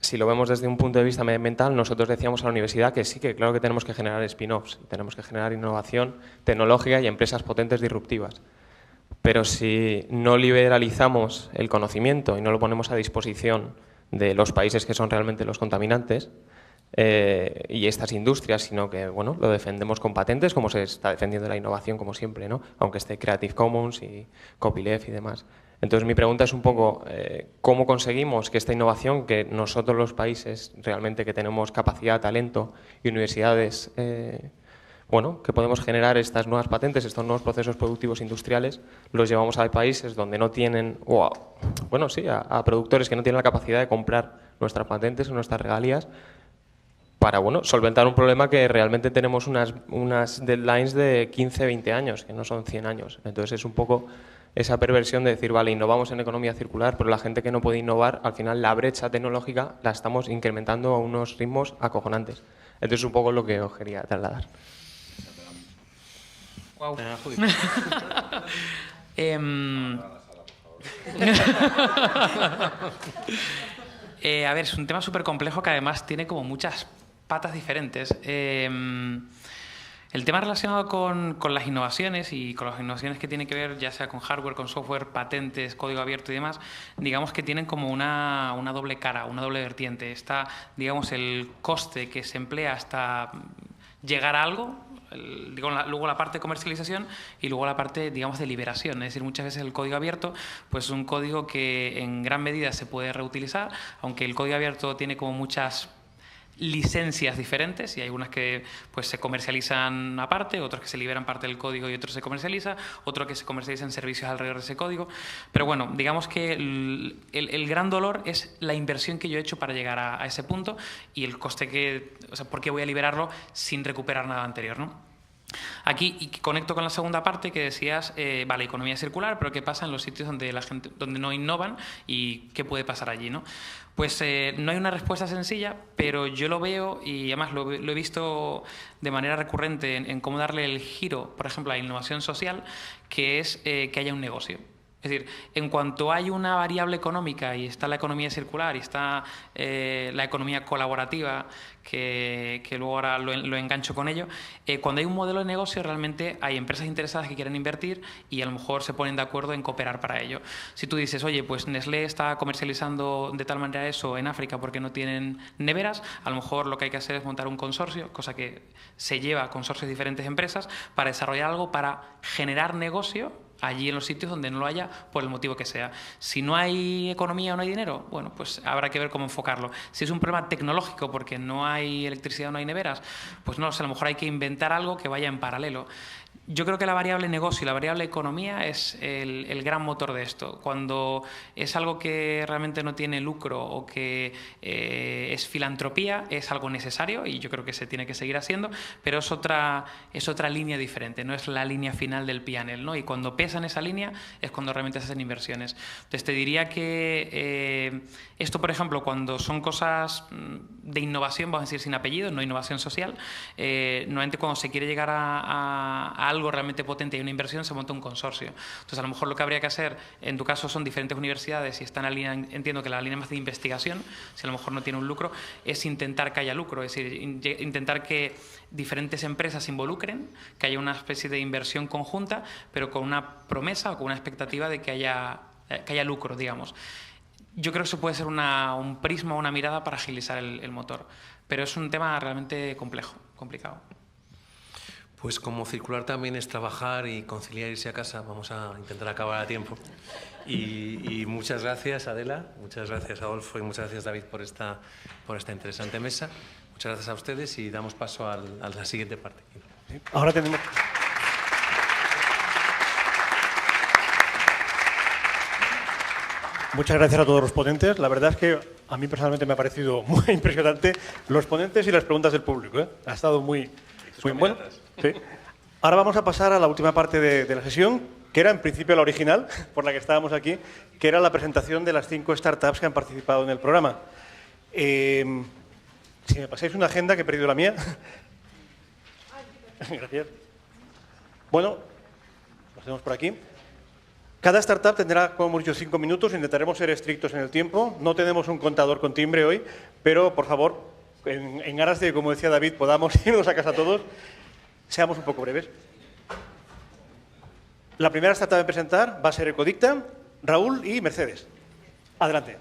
si lo vemos desde un punto de vista medioambiental, nosotros decíamos a la universidad que sí, que claro que tenemos que generar spin-offs, tenemos que generar innovación tecnológica y empresas potentes disruptivas. Pero si no liberalizamos el conocimiento y no lo ponemos a disposición de los países que son realmente los contaminantes, y estas industrias, sino que bueno, lo defendemos con patentes, como se está defendiendo la innovación, como siempre, ¿no? Aunque esté Creative Commons y Copyleft y demás. Entonces, mi pregunta es un poco, ¿cómo conseguimos que esta innovación, que nosotros los países realmente que tenemos capacidad, talento y universidades, bueno, que podemos generar estas nuevas patentes, estos nuevos procesos productivos industriales, los llevamos a países donde no tienen, bueno, sí, a productores que no tienen la capacidad de comprar nuestras patentes o nuestras regalías, para bueno, solventar un problema que realmente tenemos unas deadlines de 15, 20 años, que no son 100 años. Entonces es un poco esa perversión de decir, vale, innovamos en economía circular, pero la gente que no puede innovar, al final la brecha tecnológica la estamos incrementando a unos ritmos acojonantes. Entonces es un poco lo que os quería trasladar. Wow. A ver, es un tema súper complejo que además tiene como muchas patas diferentes. El tema relacionado con las innovaciones y con las innovaciones que tienen que ver ya sea con hardware, con software, patentes, código abierto y demás, digamos que tienen como una doble cara, una doble vertiente. Está, digamos, el coste que se emplea hasta llegar a algo, luego la parte de comercialización y luego la parte, digamos, de liberación. Es decir, muchas veces el código abierto pues es un código que en gran medida se puede reutilizar, aunque el código abierto tiene como muchas licencias diferentes y hay unas que pues se comercializan aparte, otras que se liberan parte del código y otros se comercializa, otro que se comercializan servicios alrededor de ese código. Pero bueno, digamos que el gran dolor es la inversión que yo he hecho para llegar a ese punto y el coste que, o sea, ¿por qué voy a liberarlo sin recuperar nada anterior, ¿no? Aquí, y conecto con la segunda parte que decías, vale, economía circular, pero ¿qué pasa en los sitios donde la gente, donde no innovan y qué puede pasar allí, ¿no? Pues no hay una respuesta sencilla, pero yo lo veo y además lo he visto de manera recurrente en cómo darle el giro, por ejemplo, a la innovación social, que es que haya un negocio. Es decir, en cuanto hay una variable económica y está la economía circular y está la economía colaborativa, que luego ahora lo engancho con ello, cuando hay un modelo de negocio realmente hay empresas interesadas que quieren invertir y a lo mejor se ponen de acuerdo en cooperar para ello. Si tú dices, oye, pues Nestlé está comercializando de tal manera eso en África porque no tienen neveras, a lo mejor lo que hay que hacer es montar un consorcio, cosa que se lleva a consorcios de diferentes empresas para desarrollar algo para generar negocio allí en los sitios donde no lo haya, por el motivo que sea. Si no hay economía o no hay dinero, bueno, pues habrá que ver cómo enfocarlo. Si es un problema tecnológico porque no hay electricidad o no hay neveras, pues no, o sea, a lo mejor hay que inventar algo que vaya en paralelo. Yo creo que la variable negocio y la variable economía es el gran motor de esto. Cuando es algo que realmente no tiene lucro o que es filantropía, es algo necesario y yo creo que se tiene que seguir haciendo, pero es otra línea diferente, no es la línea final del P&L, ¿no? Y cuando pesa en esa línea es cuando realmente se hacen inversiones. Entonces te diría que esto, por ejemplo, cuando son cosas de innovación, vamos a decir sin apellido, no innovación social, normalmente cuando se quiere llegar a algo realmente potente y una inversión, se monta un consorcio. Entonces, a lo mejor lo que habría que hacer, en tu caso son diferentes universidades y está en la línea, entiendo que la línea más de investigación, si a lo mejor no tiene un lucro, es intentar que haya lucro, es decir, intentar que diferentes empresas se involucren, que haya una especie de inversión conjunta, pero con una promesa o con una expectativa de que haya lucro, digamos. Yo creo que eso puede ser un prisma o una mirada para agilizar el motor, pero es un tema realmente complicado. Pues como circular también es trabajar y conciliar irse a casa, vamos a intentar acabar a tiempo. Y muchas gracias, Adela, muchas gracias, Adolfo, y muchas gracias, David, por esta interesante mesa. Muchas gracias a ustedes y damos paso a la siguiente parte. Ahora tenemos... Muchas gracias a todos los ponentes. La verdad es que a mí personalmente me ha parecido muy impresionante los ponentes y las preguntas del público, ¿eh? Ha estado muy bueno. Sí. Ahora vamos a pasar a la última parte de la sesión, que era en principio la original, por la que estábamos aquí, que era la presentación de las 5 startups que han participado en el programa. Si me pasáis una agenda, que he perdido la mía. Gracias. Bueno, lo hacemos por aquí. Cada startup tendrá, como hemos dicho, 5 minutos. Intentaremos ser estrictos en el tiempo. No tenemos un contador con timbre hoy, pero, por favor, en aras de, como decía David, podamos irnos a casa todos, seamos un poco breves. La primera startup a presentar va a ser Ecodicta, Raúl y Mercedes. Adelante.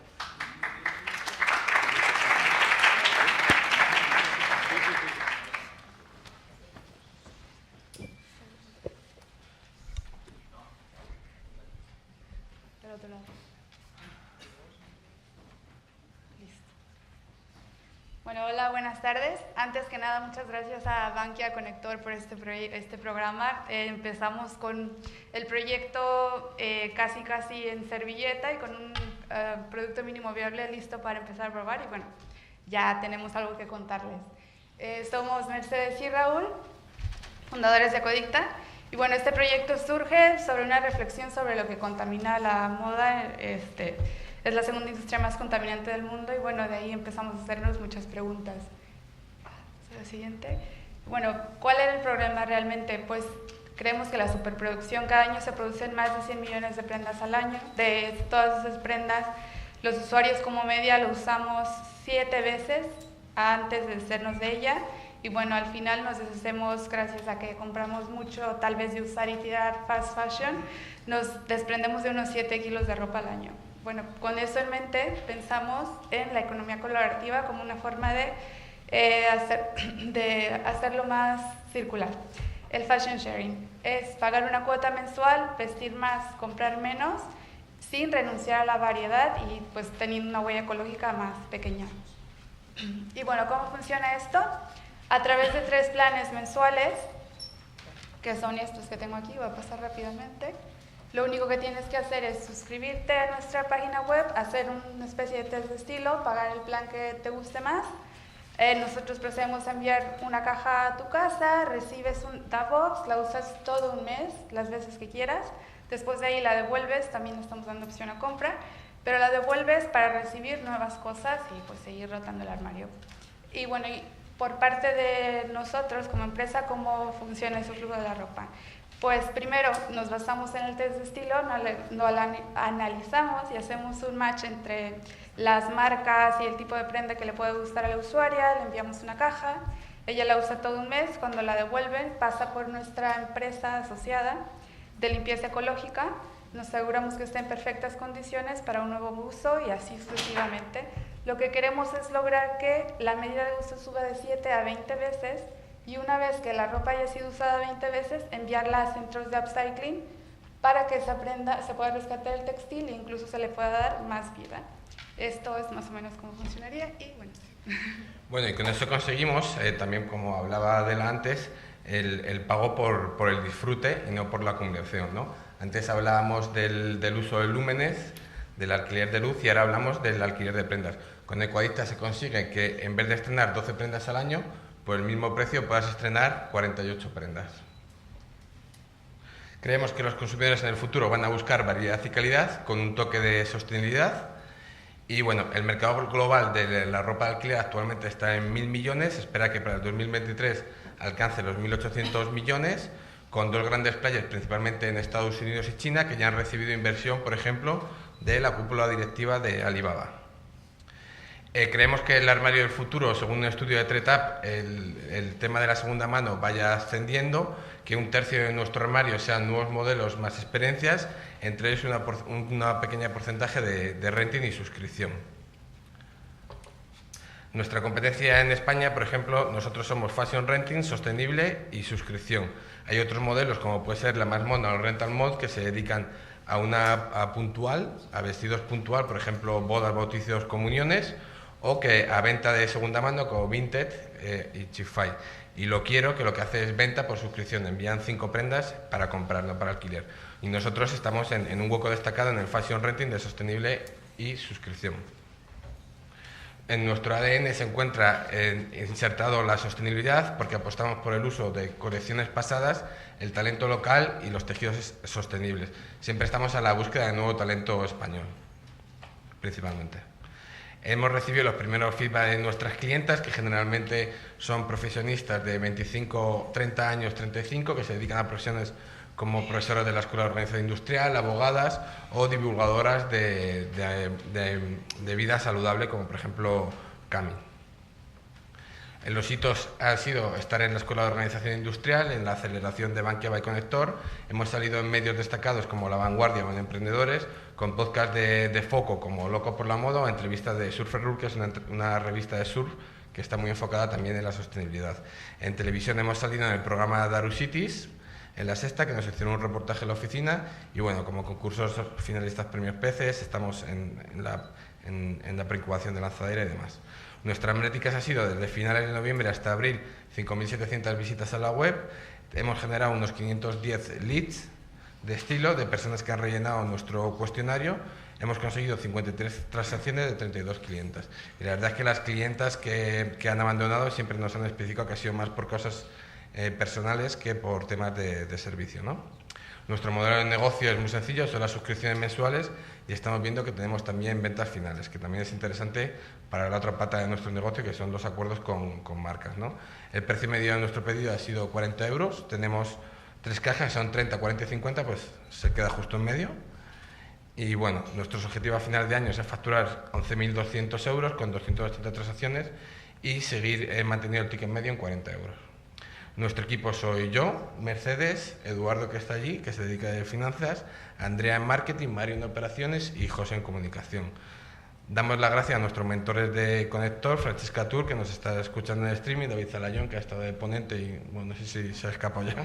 Bueno, hola, buenas tardes. Antes que nada, muchas gracias a Bankia Conector por este programa. Empezamos con el proyecto casi en servilleta y con un producto mínimo viable listo para empezar a probar y bueno, ya tenemos algo que contarles. Somos Mercedes y Raúl, fundadores de Ecodicta. Y bueno, este proyecto surge sobre una reflexión sobre lo que contamina la moda. Es la segunda industria más contaminante del mundo y bueno, de ahí empezamos a hacernos muchas preguntas. La siguiente. Bueno, ¿cuál era el problema realmente? Pues creemos que la superproducción, cada año se producen más de 100 millones de prendas al año. De todas esas prendas, los usuarios como media lo usamos 7 veces antes de deshacernos de ella. Y bueno, al final nos deshacemos gracias a que compramos mucho, tal vez de usar y tirar fast fashion, nos desprendemos de unos 7 kilos de ropa al año. Bueno, con eso en mente pensamos en la economía colaborativa como una forma de hacerlo más circular. El fashion sharing es pagar una cuota mensual, vestir más, comprar menos, sin renunciar a la variedad y pues teniendo una huella ecológica más pequeña. Y bueno, ¿cómo funciona esto? A través de 3 planes mensuales, que son estos que tengo aquí, voy a pasar rápidamente. Lo único que tienes que hacer es suscribirte a nuestra página web, hacer una especie de test de estilo, pagar el plan que te guste más. Nosotros procedemos a enviar una caja a tu casa, recibes una box, la usas todo un mes, las veces que quieras. Después de ahí la devuelves, también estamos dando opción a compra, pero la devuelves para recibir nuevas cosas y pues seguir rotando el armario. Y bueno, y por parte de nosotros como empresa, ¿cómo funciona ese flujo de la ropa? Pues primero nos basamos en el test de estilo, lo analizamos y hacemos un match entre las marcas y el tipo de prenda que le puede gustar a la usuaria, le enviamos una caja, ella la usa todo un mes, cuando la devuelven pasa por nuestra empresa asociada de limpieza ecológica, nos aseguramos que esté en perfectas condiciones para un nuevo uso y así sucesivamente. Lo que queremos es lograr que la medida de uso suba de 7 a 20 veces y una vez que la ropa haya sido usada 20 veces, enviarla a centros de upcycling para que esa prenda se pueda rescatar el textil e incluso se le pueda dar más vida. Esto es más o menos cómo funcionaría y bueno. Bueno, y con eso conseguimos, también como hablaba Adela antes, el pago por el disfrute y no por la acumulación, ¿no? Antes hablábamos del uso de lúmenes, del alquiler de luz y ahora hablamos del alquiler de prendas. Con Ecoadicta se consigue que en vez de estrenar 12 prendas al año, por el mismo precio puedas estrenar 48 prendas. Creemos que los consumidores en el futuro van a buscar variedad y calidad con un toque de sostenibilidad. Y bueno, el mercado global de la ropa de alquiler actualmente está en 1.000 millones, se espera que para el 2023 alcance los 1.800 millones, con dos grandes players, principalmente en Estados Unidos y China, que ya han recibido inversión, por ejemplo, de la cúpula directiva de Alibaba. Creemos que el armario del futuro, según un estudio de TreTap, el tema de la segunda mano vaya ascendiendo, que un tercio de nuestro armario sean nuevos modelos más experiencias, entre ellos una pequeña porcentaje de renting y suscripción. Nuestra competencia en España, por ejemplo, nosotros somos Fashion Renting, sostenible y suscripción. Hay otros modelos, como puede ser la Más Mona o Rental Mod, que se dedican a puntual, a vestidos puntual, por ejemplo, bodas, bautizos, comuniones, o que a venta de segunda mano como Vinted y Chick-fil-A. Y Lo Quiero, que lo que hace es venta por suscripción, envían 5 prendas para comprar, no para alquiler. Y nosotros estamos en un hueco destacado en el Fashion Renting de sostenible y suscripción. En nuestro ADN se encuentra insertado la sostenibilidad porque apostamos por el uso de colecciones pasadas, el talento local y los tejidos sostenibles. Siempre estamos a la búsqueda de nuevo talento español, principalmente. Hemos recibido los primeros feedback de nuestras clientas, que generalmente son profesionistas de 25, 30 años, 35, que se dedican a profesiones como profesoras de la Escuela de Organización Industrial, abogadas o divulgadoras de vida saludable, como por ejemplo Cami. En los hitos ha sido estar en la Escuela de Organización Industrial, en la aceleración de Bankia by Connector. Hemos salido en medios destacados como La Vanguardia o en Emprendedores, con podcast de foco como Loco por la Moda o entrevistas de Surfer Rule, que es una revista de surf que está muy enfocada también en la sostenibilidad. En televisión hemos salido en el programa Daru Cities, en La Sexta, que nos hicieron un reportaje en la oficina, y bueno, como concursos finalistas premios Peces, estamos en la preincubación de lanzadera y demás. Nuestras métricas ha sido desde finales de noviembre hasta abril 5.700 visitas a la web, hemos generado unos 510 leads de estilo, de personas que han rellenado nuestro cuestionario, hemos conseguido 53 transacciones de 32 clientas. Y la verdad es que las clientas que han abandonado siempre nos han especificado que ha sido más por cosas personales que por temas de servicio, ¿no? Nuestro modelo de negocio es muy sencillo, son las suscripciones mensuales y estamos viendo que tenemos también ventas finales, que también es interesante para la otra pata de nuestro negocio, que son los acuerdos con marcas, ¿no? El precio medio de nuestro pedido ha sido 40 euros, tenemos 3 cajas, son 30, 40 y 50, pues se queda justo en medio. Y bueno, nuestros objetivos a final de año es facturar 11.200 euros con 280 transacciones y seguir manteniendo el ticket medio en 40 euros. Nuestro equipo soy yo, Mercedes, Eduardo, que está allí, que se dedica a finanzas, Andrea en marketing, Mario en operaciones y José en comunicación. Damos las gracias a nuestros mentores de Connector, Francesca Tur, que nos está escuchando en el streaming, David Zalayón, que ha estado de ponente y bueno, no sé si se ha escapado ya,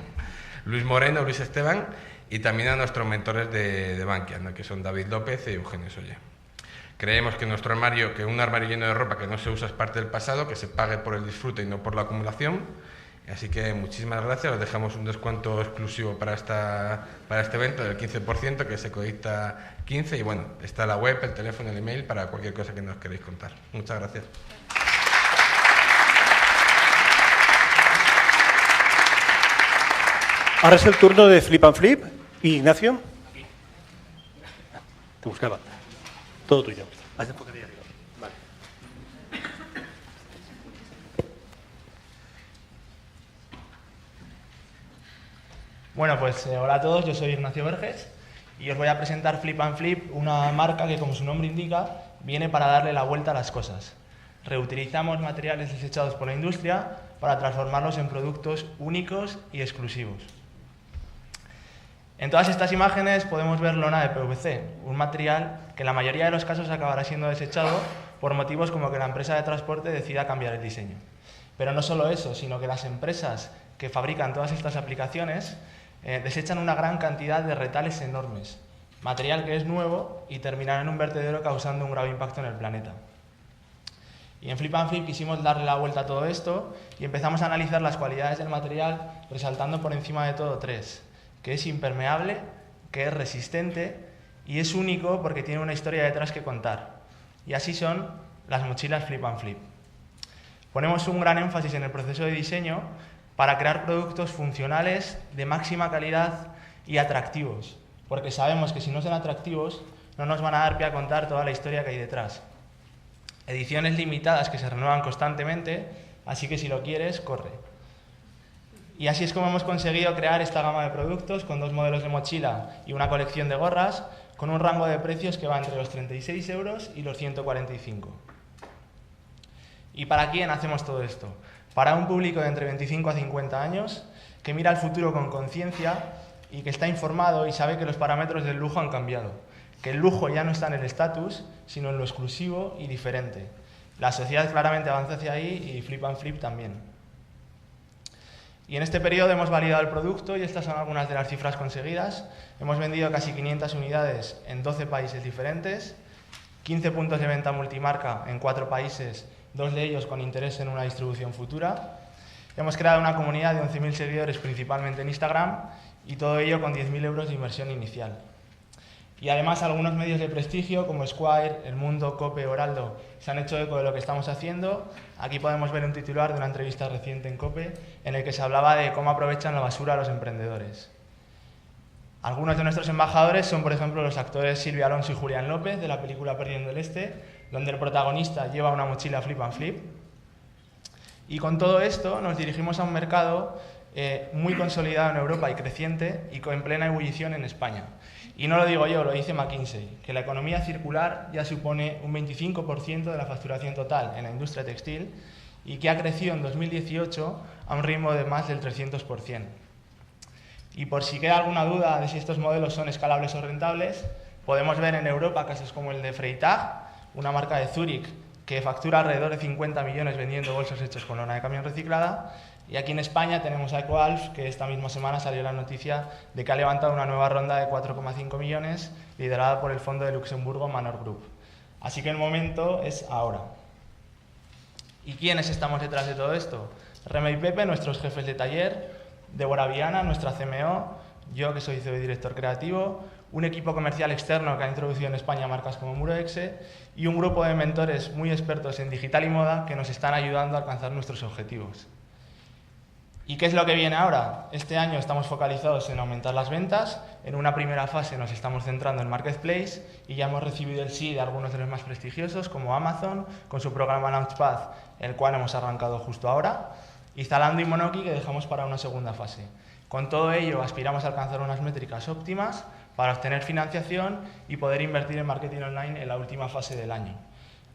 Luis Moreno, Luis Esteban, y también a nuestros mentores de Bankia, ¿no? Que son David López y Eugenio Solle. Creemos que nuestro armario, que un armario lleno de ropa que no se usa es parte del pasado, que se pague por el disfrute y no por la acumulación. Así que muchísimas gracias, os dejamos un descuento exclusivo para este evento del 15%, que es Ecoadicta 15, y bueno, está la web, el teléfono, el email para cualquier cosa que nos queréis contar. Muchas gracias. Ahora es el turno de Flip and Flip. ¿Y Ignacio? Te buscaba. Todo tuyo. Haz enfoque de arriba. Vale. Bueno, pues hola a todos, yo soy Ignacio Verges y os voy a presentar Flip and Flip, una marca que, como su nombre indica, viene para darle la vuelta a las cosas. Reutilizamos materiales desechados por la industria para transformarlos en productos únicos y exclusivos. En todas estas imágenes podemos ver lona de PVC, un material que en la mayoría de los casos acabará siendo desechado por motivos como que la empresa de transporte decida cambiar el diseño. Pero no solo eso, sino que las empresas que fabrican todas estas aplicaciones desechan una gran cantidad de retales enormes, material que es nuevo y terminará en un vertedero causando un grave impacto en el planeta. Y en Flip and Flip quisimos darle la vuelta a todo esto y empezamos a analizar las cualidades del material, resaltando por encima de todo tres: que es impermeable, que es resistente y es único porque tiene una historia detrás que contar. Y así son las mochilas Flip and Flip. Ponemos un gran énfasis en el proceso de diseño para crear productos funcionales, de máxima calidad y atractivos, porque sabemos que si no son atractivos no nos van a dar pie a contar toda la historia que hay detrás. Ediciones limitadas que se renuevan constantemente, así que si lo quieres, corre. Y así es como hemos conseguido crear esta gama de productos con 2 modelos de mochila y una colección de gorras, con un rango de precios que va entre los 36 euros y los 145. ¿Y para quién hacemos todo esto? Para un público de entre 25 a 50 años que mira al futuro con conciencia y que está informado y sabe que los parámetros del lujo han cambiado, que el lujo ya no está en el estatus, sino en lo exclusivo y diferente. La sociedad claramente avanza hacia ahí y Flip and Flip también. Y en este periodo hemos validado el producto y estas son algunas de las cifras conseguidas. Hemos vendido casi 500 unidades en 12 países diferentes, 15 puntos de venta multimarca en 4 países, 2 de ellos con interés en una distribución futura. Hemos creado una comunidad de 11.000 seguidores principalmente en Instagram y todo ello con 10.000 euros de inversión inicial. Y además algunos medios de prestigio como Esquire, El Mundo, COPE, Oraldo se han hecho eco de lo que estamos haciendo. Aquí podemos ver un titular de una entrevista reciente en COPE en el que se hablaba de cómo aprovechan la basura los emprendedores. Algunos de nuestros embajadores son, por ejemplo, los actores Silvia Alonso y Julián López de la película Perdiendo el Este, donde el protagonista lleva una mochila Flip and Flip. Y con todo esto nos dirigimos a un mercado muy consolidado en Europa y creciente y en plena ebullición en España. Y no lo digo yo, lo dice McKinsey, que la economía circular ya supone un 25% de la facturación total en la industria textil y que ha crecido en 2018 a un ritmo de más del 300%. Y por si queda alguna duda de si estos modelos son escalables o rentables, podemos ver en Europa casos como el de Freytag, una marca de Zúrich que factura alrededor de 50 millones vendiendo bolsos hechos con lona de camión reciclada. Y aquí en España tenemos a EcoAlf, que esta misma semana salió la noticia de que ha levantado una nueva ronda de 4,5 millones, liderada por el fondo de Luxemburgo Manor Group. Así que el momento es ahora. ¿Y quiénes estamos detrás de todo esto? Rema y Pepe, nuestros jefes de taller, Débora Viana, nuestra CMO, yo que soy CEO y director creativo, un equipo comercial externo que ha introducido en España marcas como Muroexe y un grupo de mentores muy expertos en digital y moda que nos están ayudando a alcanzar nuestros objetivos. ¿Y qué es lo que viene ahora? Este año estamos focalizados en aumentar las ventas. En una primera fase nos estamos centrando en Marketplace y ya hemos recibido el sí de algunos de los más prestigiosos, como Amazon, con su programa Launchpad, el cual hemos arrancado justo ahora, y Zalando y Monoki, que dejamos para una segunda fase. Con todo ello, aspiramos a alcanzar unas métricas óptimas para obtener financiación y poder invertir en marketing online en la última fase del año.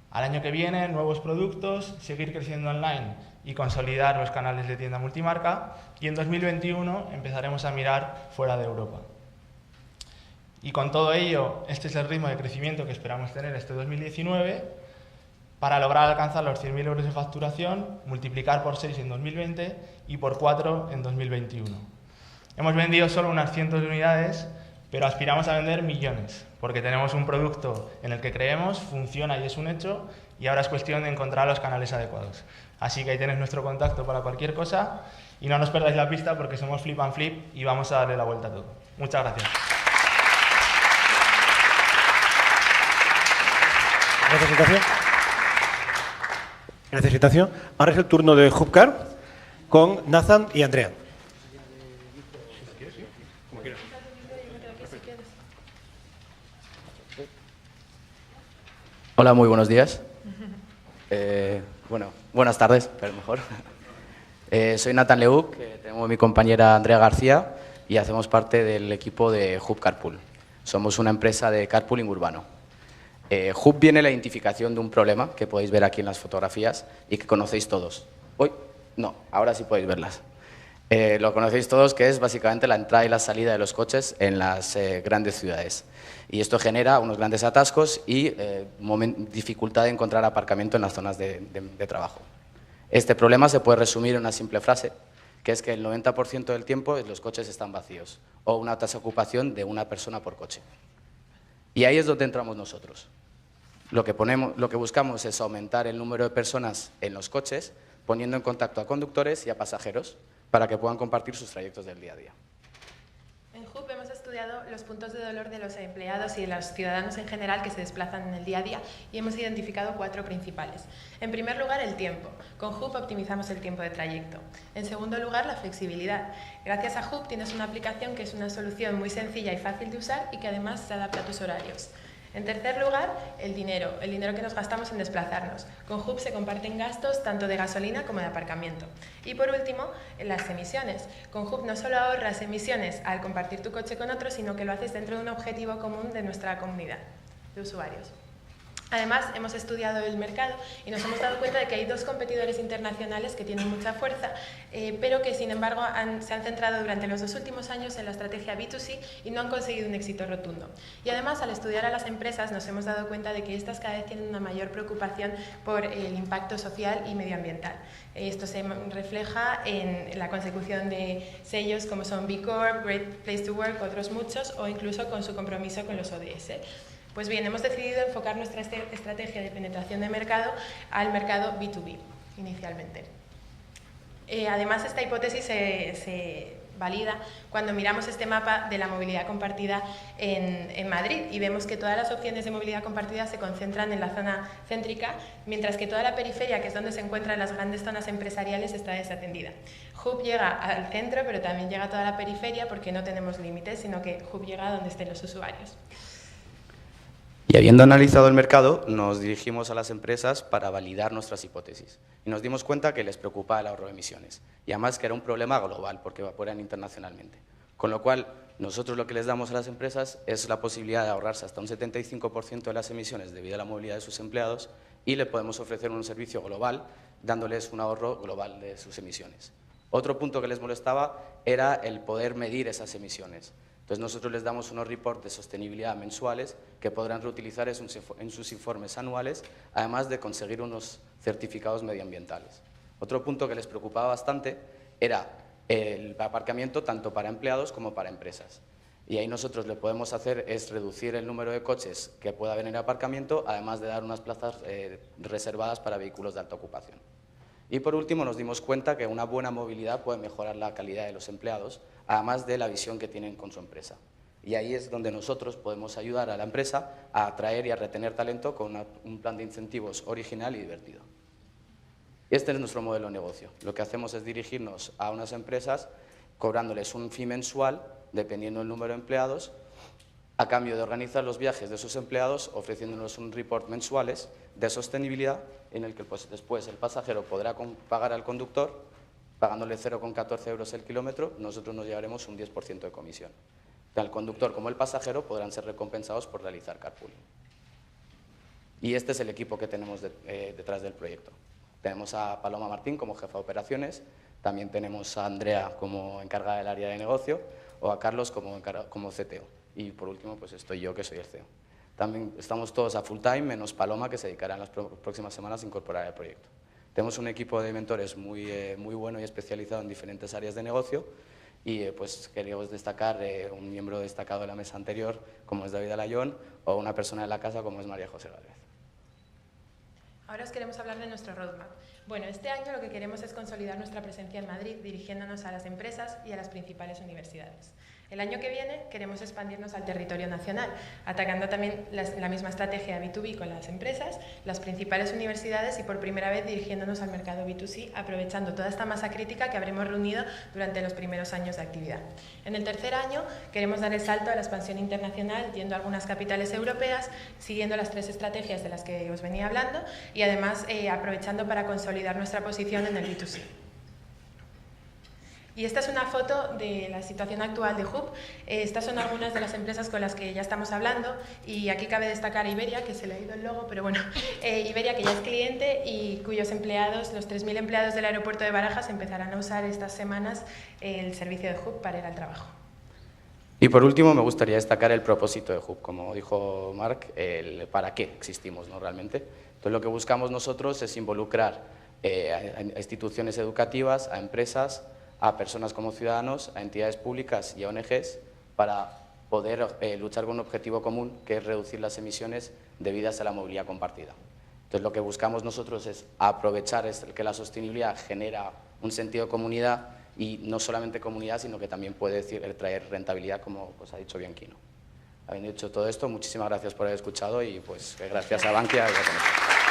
Al año que viene, nuevos productos, seguir creciendo online y consolidar los canales de tienda multimarca, y en 2021 empezaremos a mirar fuera de Europa. Y con todo ello, este es el ritmo de crecimiento que esperamos tener este 2019 para lograr alcanzar los 100.000 euros de facturación, multiplicar por 6 en 2020 y por 4 en 2021. Hemos vendido solo unas cientos de unidades, pero aspiramos a vender millones, porque tenemos un producto en el que creemos, funciona y es un hecho, y ahora es cuestión de encontrar los canales adecuados. Así que ahí tenéis nuestro contacto para cualquier cosa, y no nos perdáis la pista porque somos Flip and Flip y vamos a darle la vuelta a todo. Muchas gracias. Gracias, Ignacio. Gracias, Ignacio. Ahora es el turno de Hubcar con Nathan y Andrea. Hola, muy buenos días. Bueno, buenas tardes, pero mejor. Soy Nathan Leuc, tengo mi compañera Andrea García. y hacemos parte del equipo de Hub Carpool. Somos una empresa de carpooling urbano. Hub viene la identificación de un problema que podéis ver aquí en las fotografías y que conocéis todos. Uy, no, ahora sí podéis verlas. Lo conocéis todos, que es básicamente la entrada y la salida de los coches en las grandes ciudades. Y esto genera unos grandes atascos y dificultad de encontrar aparcamiento en las zonas de trabajo. Este problema se puede resumir en una simple frase, que es que el 90% del tiempo los coches están vacíos, o una tasa de ocupación de una persona por coche. Y ahí es donde entramos nosotros. Lo que buscamos es aumentar el número de personas en los coches, poniendo en contacto a conductores y a pasajeros para que puedan compartir sus trayectos del día a día. En Hub hemos estudiado los puntos de dolor de los empleados y de los ciudadanos en general que se desplazan en el día a día y hemos identificado 4 principales. En primer lugar, el tiempo. Con Hub optimizamos el tiempo de trayecto. En segundo lugar, la flexibilidad. Gracias a Hub tienes una aplicación que es una solución muy sencilla y fácil de usar y que además se adapta a tus horarios. En tercer lugar, el dinero que nos gastamos en desplazarnos. Con Hub se comparten gastos tanto de gasolina como de aparcamiento. Y por último, las emisiones. Con Hub no solo ahorras emisiones al compartir tu coche con otros, sino que lo haces dentro de un objetivo común de nuestra comunidad de usuarios. Además, hemos estudiado el mercado y nos hemos dado cuenta de que hay 2 competidores internacionales que tienen mucha fuerza, pero que sin embargo se han centrado durante los 2 últimos años en la estrategia B2C y no han conseguido un éxito rotundo. Y además, al estudiar a las empresas, nos hemos dado cuenta de que estas cada vez tienen una mayor preocupación por el impacto social y medioambiental. Esto se refleja en la consecución de sellos como son B Corp, Great Place to Work, otros muchos, o incluso con su compromiso con los ODS. Pues bien, hemos decidido enfocar nuestra estrategia de penetración de mercado al mercado B2B, inicialmente. Además, esta hipótesis se valida cuando miramos este mapa de la movilidad compartida en Madrid y vemos que todas las opciones de movilidad compartida se concentran en la zona céntrica, mientras que toda la periferia, que es donde se encuentran las grandes zonas empresariales, está desatendida. Hub llega al centro, pero también llega a toda la periferia porque no tenemos límites, sino que Hub llega a donde estén los usuarios. Y habiendo analizado el mercado, nos dirigimos a las empresas para validar nuestras hipótesis. Y nos dimos cuenta que les preocupaba el ahorro de emisiones. Y además que era un problema global, porque evaporan internacionalmente. Con lo cual, nosotros lo que les damos a las empresas es la posibilidad de ahorrarse hasta un 75% de las emisiones debido a la movilidad de sus empleados y le podemos ofrecer un servicio global, dándoles un ahorro global de sus emisiones. Otro punto que les molestaba era el poder medir esas emisiones. Entonces nosotros les damos unos reports de sostenibilidad mensuales que podrán reutilizar en sus informes anuales, además de conseguir unos certificados medioambientales. Otro punto que les preocupaba bastante era el aparcamiento tanto para empleados como para empresas. Y ahí nosotros lo que podemos hacer es reducir el número de coches que pueda haber en el aparcamiento, además de dar unas plazas reservadas para vehículos de alta ocupación. Y por último nos dimos cuenta que una buena movilidad puede mejorar la calidad de los empleados, además de la visión que tienen con su empresa. Y ahí es donde nosotros podemos ayudar a la empresa a atraer y a retener talento con un plan de incentivos original y divertido. Este es nuestro modelo de negocio. Lo que hacemos es dirigirnos a unas empresas cobrándoles un fee mensual, dependiendo del número de empleados, a cambio de organizar los viajes de sus empleados, ofreciéndonos un report mensuales de sostenibilidad en el que pues, después el pasajero podrá pagar al conductor, pagándole 0,14 euros el kilómetro, nosotros nos llevaremos un 10% de comisión. Tanto el conductor como el pasajero podrán ser recompensados por realizar carpooling. Y este es el equipo que tenemos detrás del proyecto. Tenemos a Paloma Martín como jefa de operaciones, también tenemos a Andrea como encargada del área de negocio o a Carlos como CTO. Y por último, pues estoy yo, que soy el CEO. También estamos todos a full time, menos Paloma, que se dedicará en las próximas semanas a incorporar al proyecto. Tenemos un equipo de mentores muy bueno y especializado en diferentes áreas de negocio y pues queríamos destacar un miembro destacado de la mesa anterior, como es David Alayón, o una persona de la casa, como es María José Gálvez. Ahora os queremos hablar de nuestro roadmap. Bueno, este año lo que queremos es consolidar nuestra presencia en Madrid, dirigiéndonos a las empresas y a las principales universidades. El año que viene queremos expandirnos al territorio nacional, atacando también la misma estrategia B2B con las empresas, las principales universidades y por primera vez dirigiéndonos al mercado B2C, aprovechando toda esta masa crítica que habremos reunido durante los primeros años de actividad. En el tercer año queremos dar el salto a la expansión internacional, yendo a algunas capitales europeas, siguiendo las 3 estrategias de las que os venía hablando y además aprovechando para consolidar nuestra posición en el B2C. Y esta es una foto de la situación actual de Hub. Estas son algunas de las empresas con las que ya estamos hablando y aquí cabe destacar a Iberia, que se le ha ido el logo, pero bueno, Iberia que ya es cliente y cuyos empleados, los 3.000 empleados del aeropuerto de Barajas, empezarán a usar estas semanas el servicio de Hub para ir al trabajo. Y por último, me gustaría destacar el propósito de Hub, como dijo Marc, el para qué existimos, ¿no? Realmente. Entonces, lo que buscamos nosotros es involucrar a instituciones educativas, a empresas, a personas como ciudadanos, a entidades públicas y a ONGs para poder luchar con un objetivo común, que es reducir las emisiones debidas a la movilidad compartida. Entonces, lo que buscamos nosotros es aprovechar que la sostenibilidad genera un sentido de comunidad, y no solamente comunidad, sino que también puede traer rentabilidad, como pues, ha dicho Bianchino. Habiendo dicho todo esto, muchísimas gracias por haber escuchado y pues gracias a Bankia y a Conector.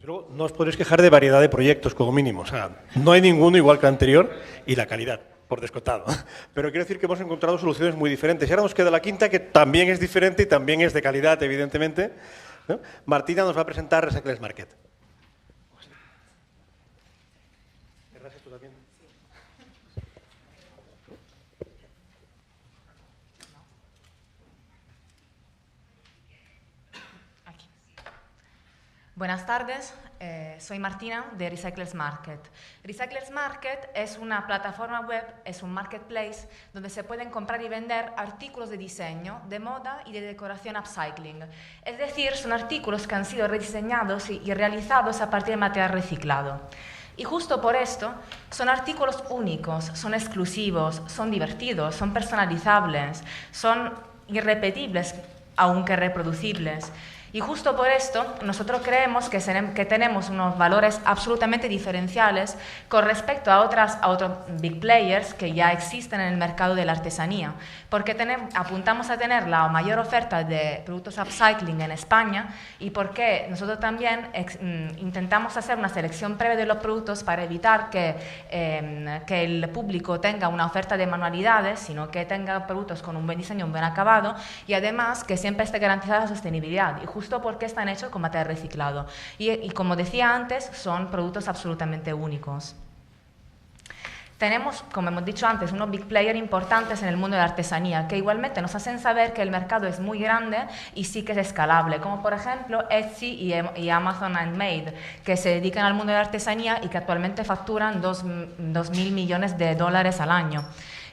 Luego, no os podréis quejar de variedad de proyectos, como mínimo. O sea, no hay ninguno igual que el anterior y la calidad, por descontado. Pero quiero decir que hemos encontrado soluciones muy diferentes. Y ahora nos queda la quinta, que también es diferente y también es de calidad, evidentemente, ¿no? Martina nos va a presentar Recyclers Market. ¿Gracias tú también? Buenas tardes, soy Martina de Recyclers Market. Recyclers Market es una plataforma web, es un marketplace donde se pueden comprar y vender artículos de diseño, de moda y de decoración upcycling. Es decir, son artículos que han sido rediseñados y realizados a partir de material reciclado. Y justo por esto, son artículos únicos, son exclusivos, son divertidos, son personalizables, son irrepetibles, aunque reproducibles. Y justo por esto, nosotros creemos que tenemos unos valores absolutamente diferenciales con respecto a otros big players que ya existen en el mercado de la artesanía, porque apuntamos a tener la mayor oferta de productos upcycling en España y porque nosotros también intentamos hacer una selección previa de los productos para evitar que el público tenga una oferta de manualidades, sino que tenga productos con un buen diseño, un buen acabado y además que siempre esté garantizada la sostenibilidad. Y justo porque están hechos con material reciclado. Y como decía antes, son productos absolutamente únicos. Tenemos, como hemos dicho antes, unos big players importantes en el mundo de la artesanía, que igualmente nos hacen saber que el mercado es muy grande y sí que es escalable, como por ejemplo Etsy y Amazon Handmade, que se dedican al mundo de la artesanía y que actualmente facturan 2.000 millones de dólares al año.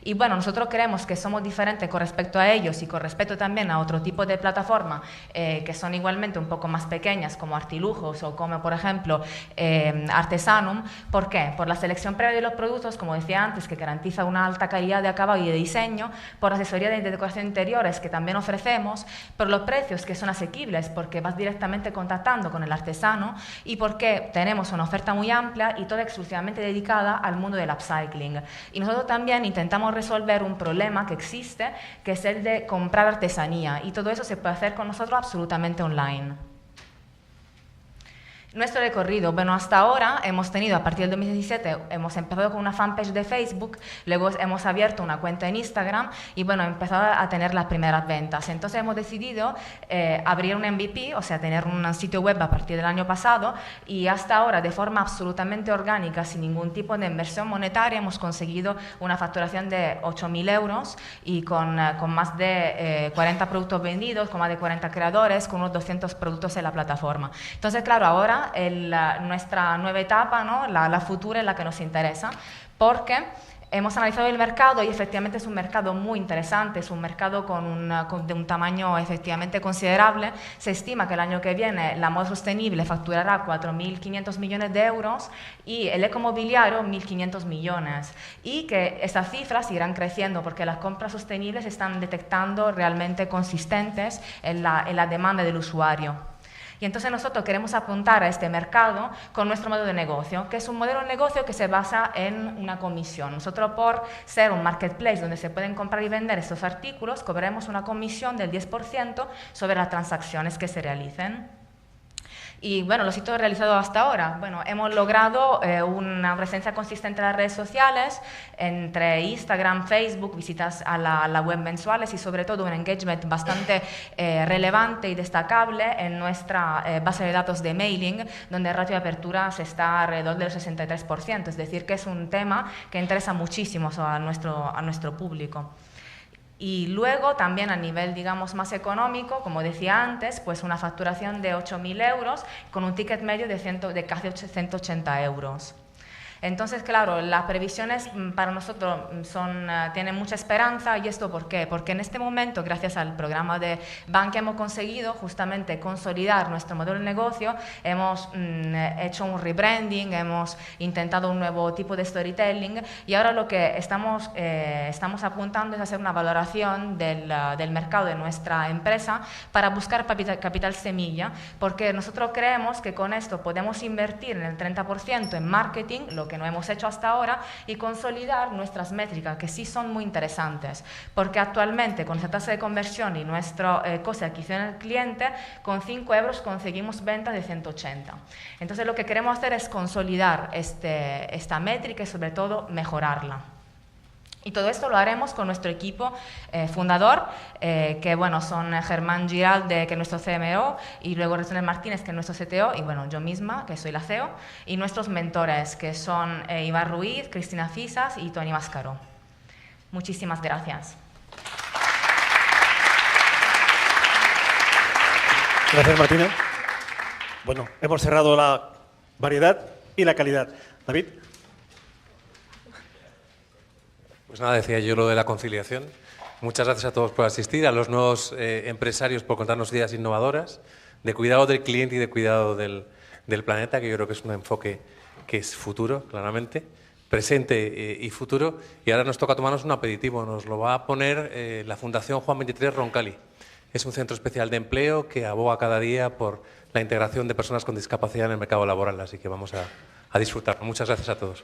Y bueno, nosotros creemos que somos diferentes con respecto a ellos y con respecto también a otro tipo de plataformas que son igualmente un poco más pequeñas, como Artilujos o como, por ejemplo, Artesanum. ¿Por qué? Por la selección previa de los productos, como decía antes, que garantiza una alta calidad de acabado y de diseño, por la asesoría de decoración interiores que también ofrecemos, por los precios que son asequibles, porque vas directamente contactando con el artesano y porque tenemos una oferta muy amplia y toda exclusivamente dedicada al mundo del upcycling. Y nosotros también intentamos resolver un problema que existe, que es el de comprar artesanía, y todo eso se puede hacer con nosotros absolutamente online. Nuestro recorrido, bueno, hasta ahora hemos tenido, a partir del 2017, hemos empezado con una fanpage de Facebook, luego hemos abierto una cuenta en Instagram y, bueno, empezado a tener las primeras ventas. Entonces hemos decidido abrir un MVP, o sea, tener un sitio web a partir del año pasado y hasta ahora, de forma absolutamente orgánica, sin ningún tipo de inversión monetaria, hemos conseguido una facturación de 8.000 euros y con más de 40 productos vendidos, con más de 40 creadores, con unos 200 productos en la plataforma. Entonces, claro, ahora nuestra nueva etapa, ¿no? la futura es la que nos interesa, porque hemos analizado el mercado y efectivamente es un mercado muy interesante, es un mercado de un tamaño efectivamente considerable. Se estima que el año que viene la moda sostenible facturará 4.500 millones de euros y el ecomobiliario 1.500 millones. Y que esas cifras irán creciendo porque las compras sostenibles se están detectando realmente consistentes en la demanda del usuario. Y entonces nosotros queremos apuntar a este mercado con nuestro modelo de negocio, que es un modelo de negocio que se basa en una comisión. Nosotros, por ser un marketplace donde se pueden comprar y vender estos artículos, cobraremos una comisión del 10% sobre las transacciones que se realicen. Y bueno, los hitos realizados hasta ahora, bueno, hemos logrado una presencia consistente en las redes sociales, entre Instagram, Facebook, visitas a la web mensuales y sobre todo un engagement bastante relevante y destacable en nuestra base de datos de mailing, donde el ratio de apertura se está alrededor del 63%, es decir, que es un tema que interesa muchísimo a nuestro público. Y luego también a nivel, digamos, más económico, como decía antes, pues una facturación de 8.000 euros con un ticket medio de casi 180 euros. Entonces, claro, las previsiones para nosotros tienen mucha esperanza. ¿Y esto por qué? Porque en este momento, gracias al programa de Bankia, hemos conseguido justamente consolidar nuestro modelo de negocio, hemos hecho un rebranding, hemos intentado un nuevo tipo de storytelling y ahora lo que estamos apuntando es hacer una valoración del mercado de nuestra empresa para buscar capital semilla, porque nosotros creemos que con esto podemos invertir en el 30% en marketing, lo que que no hemos hecho hasta ahora y consolidar nuestras métricas, que sí son muy interesantes, porque actualmente con esa tasa de conversión y nuestro coste de adquisición al cliente, con 5 euros conseguimos ventas de 180. Entonces lo que queremos hacer es consolidar esta métrica y sobre todo mejorarla. Y todo esto lo haremos con nuestro equipo fundador, que bueno, son Germán Giralde, que es nuestro CMO, y luego René Martínez, que es nuestro CTO, y bueno, yo misma, que soy la CEO, y nuestros mentores, que son Iván Ruiz, Cristina Fisas y Tony Mascaro. Muchísimas gracias. Gracias, Martina. Bueno, hemos cerrado la variedad y la calidad. David. Pues nada, decía yo lo de la conciliación. Muchas gracias a todos por asistir, a los nuevos empresarios por contarnos ideas innovadoras, de cuidado del cliente y de cuidado del planeta, que yo creo que es un enfoque que es futuro, claramente, presente y futuro. Y ahora nos toca tomarnos un aperitivo, nos lo va a poner la Fundación Juan 23 Roncali. Es un centro especial de empleo que aboga cada día por la integración de personas con discapacidad en el mercado laboral, así que vamos a disfrutar. Muchas gracias a todos.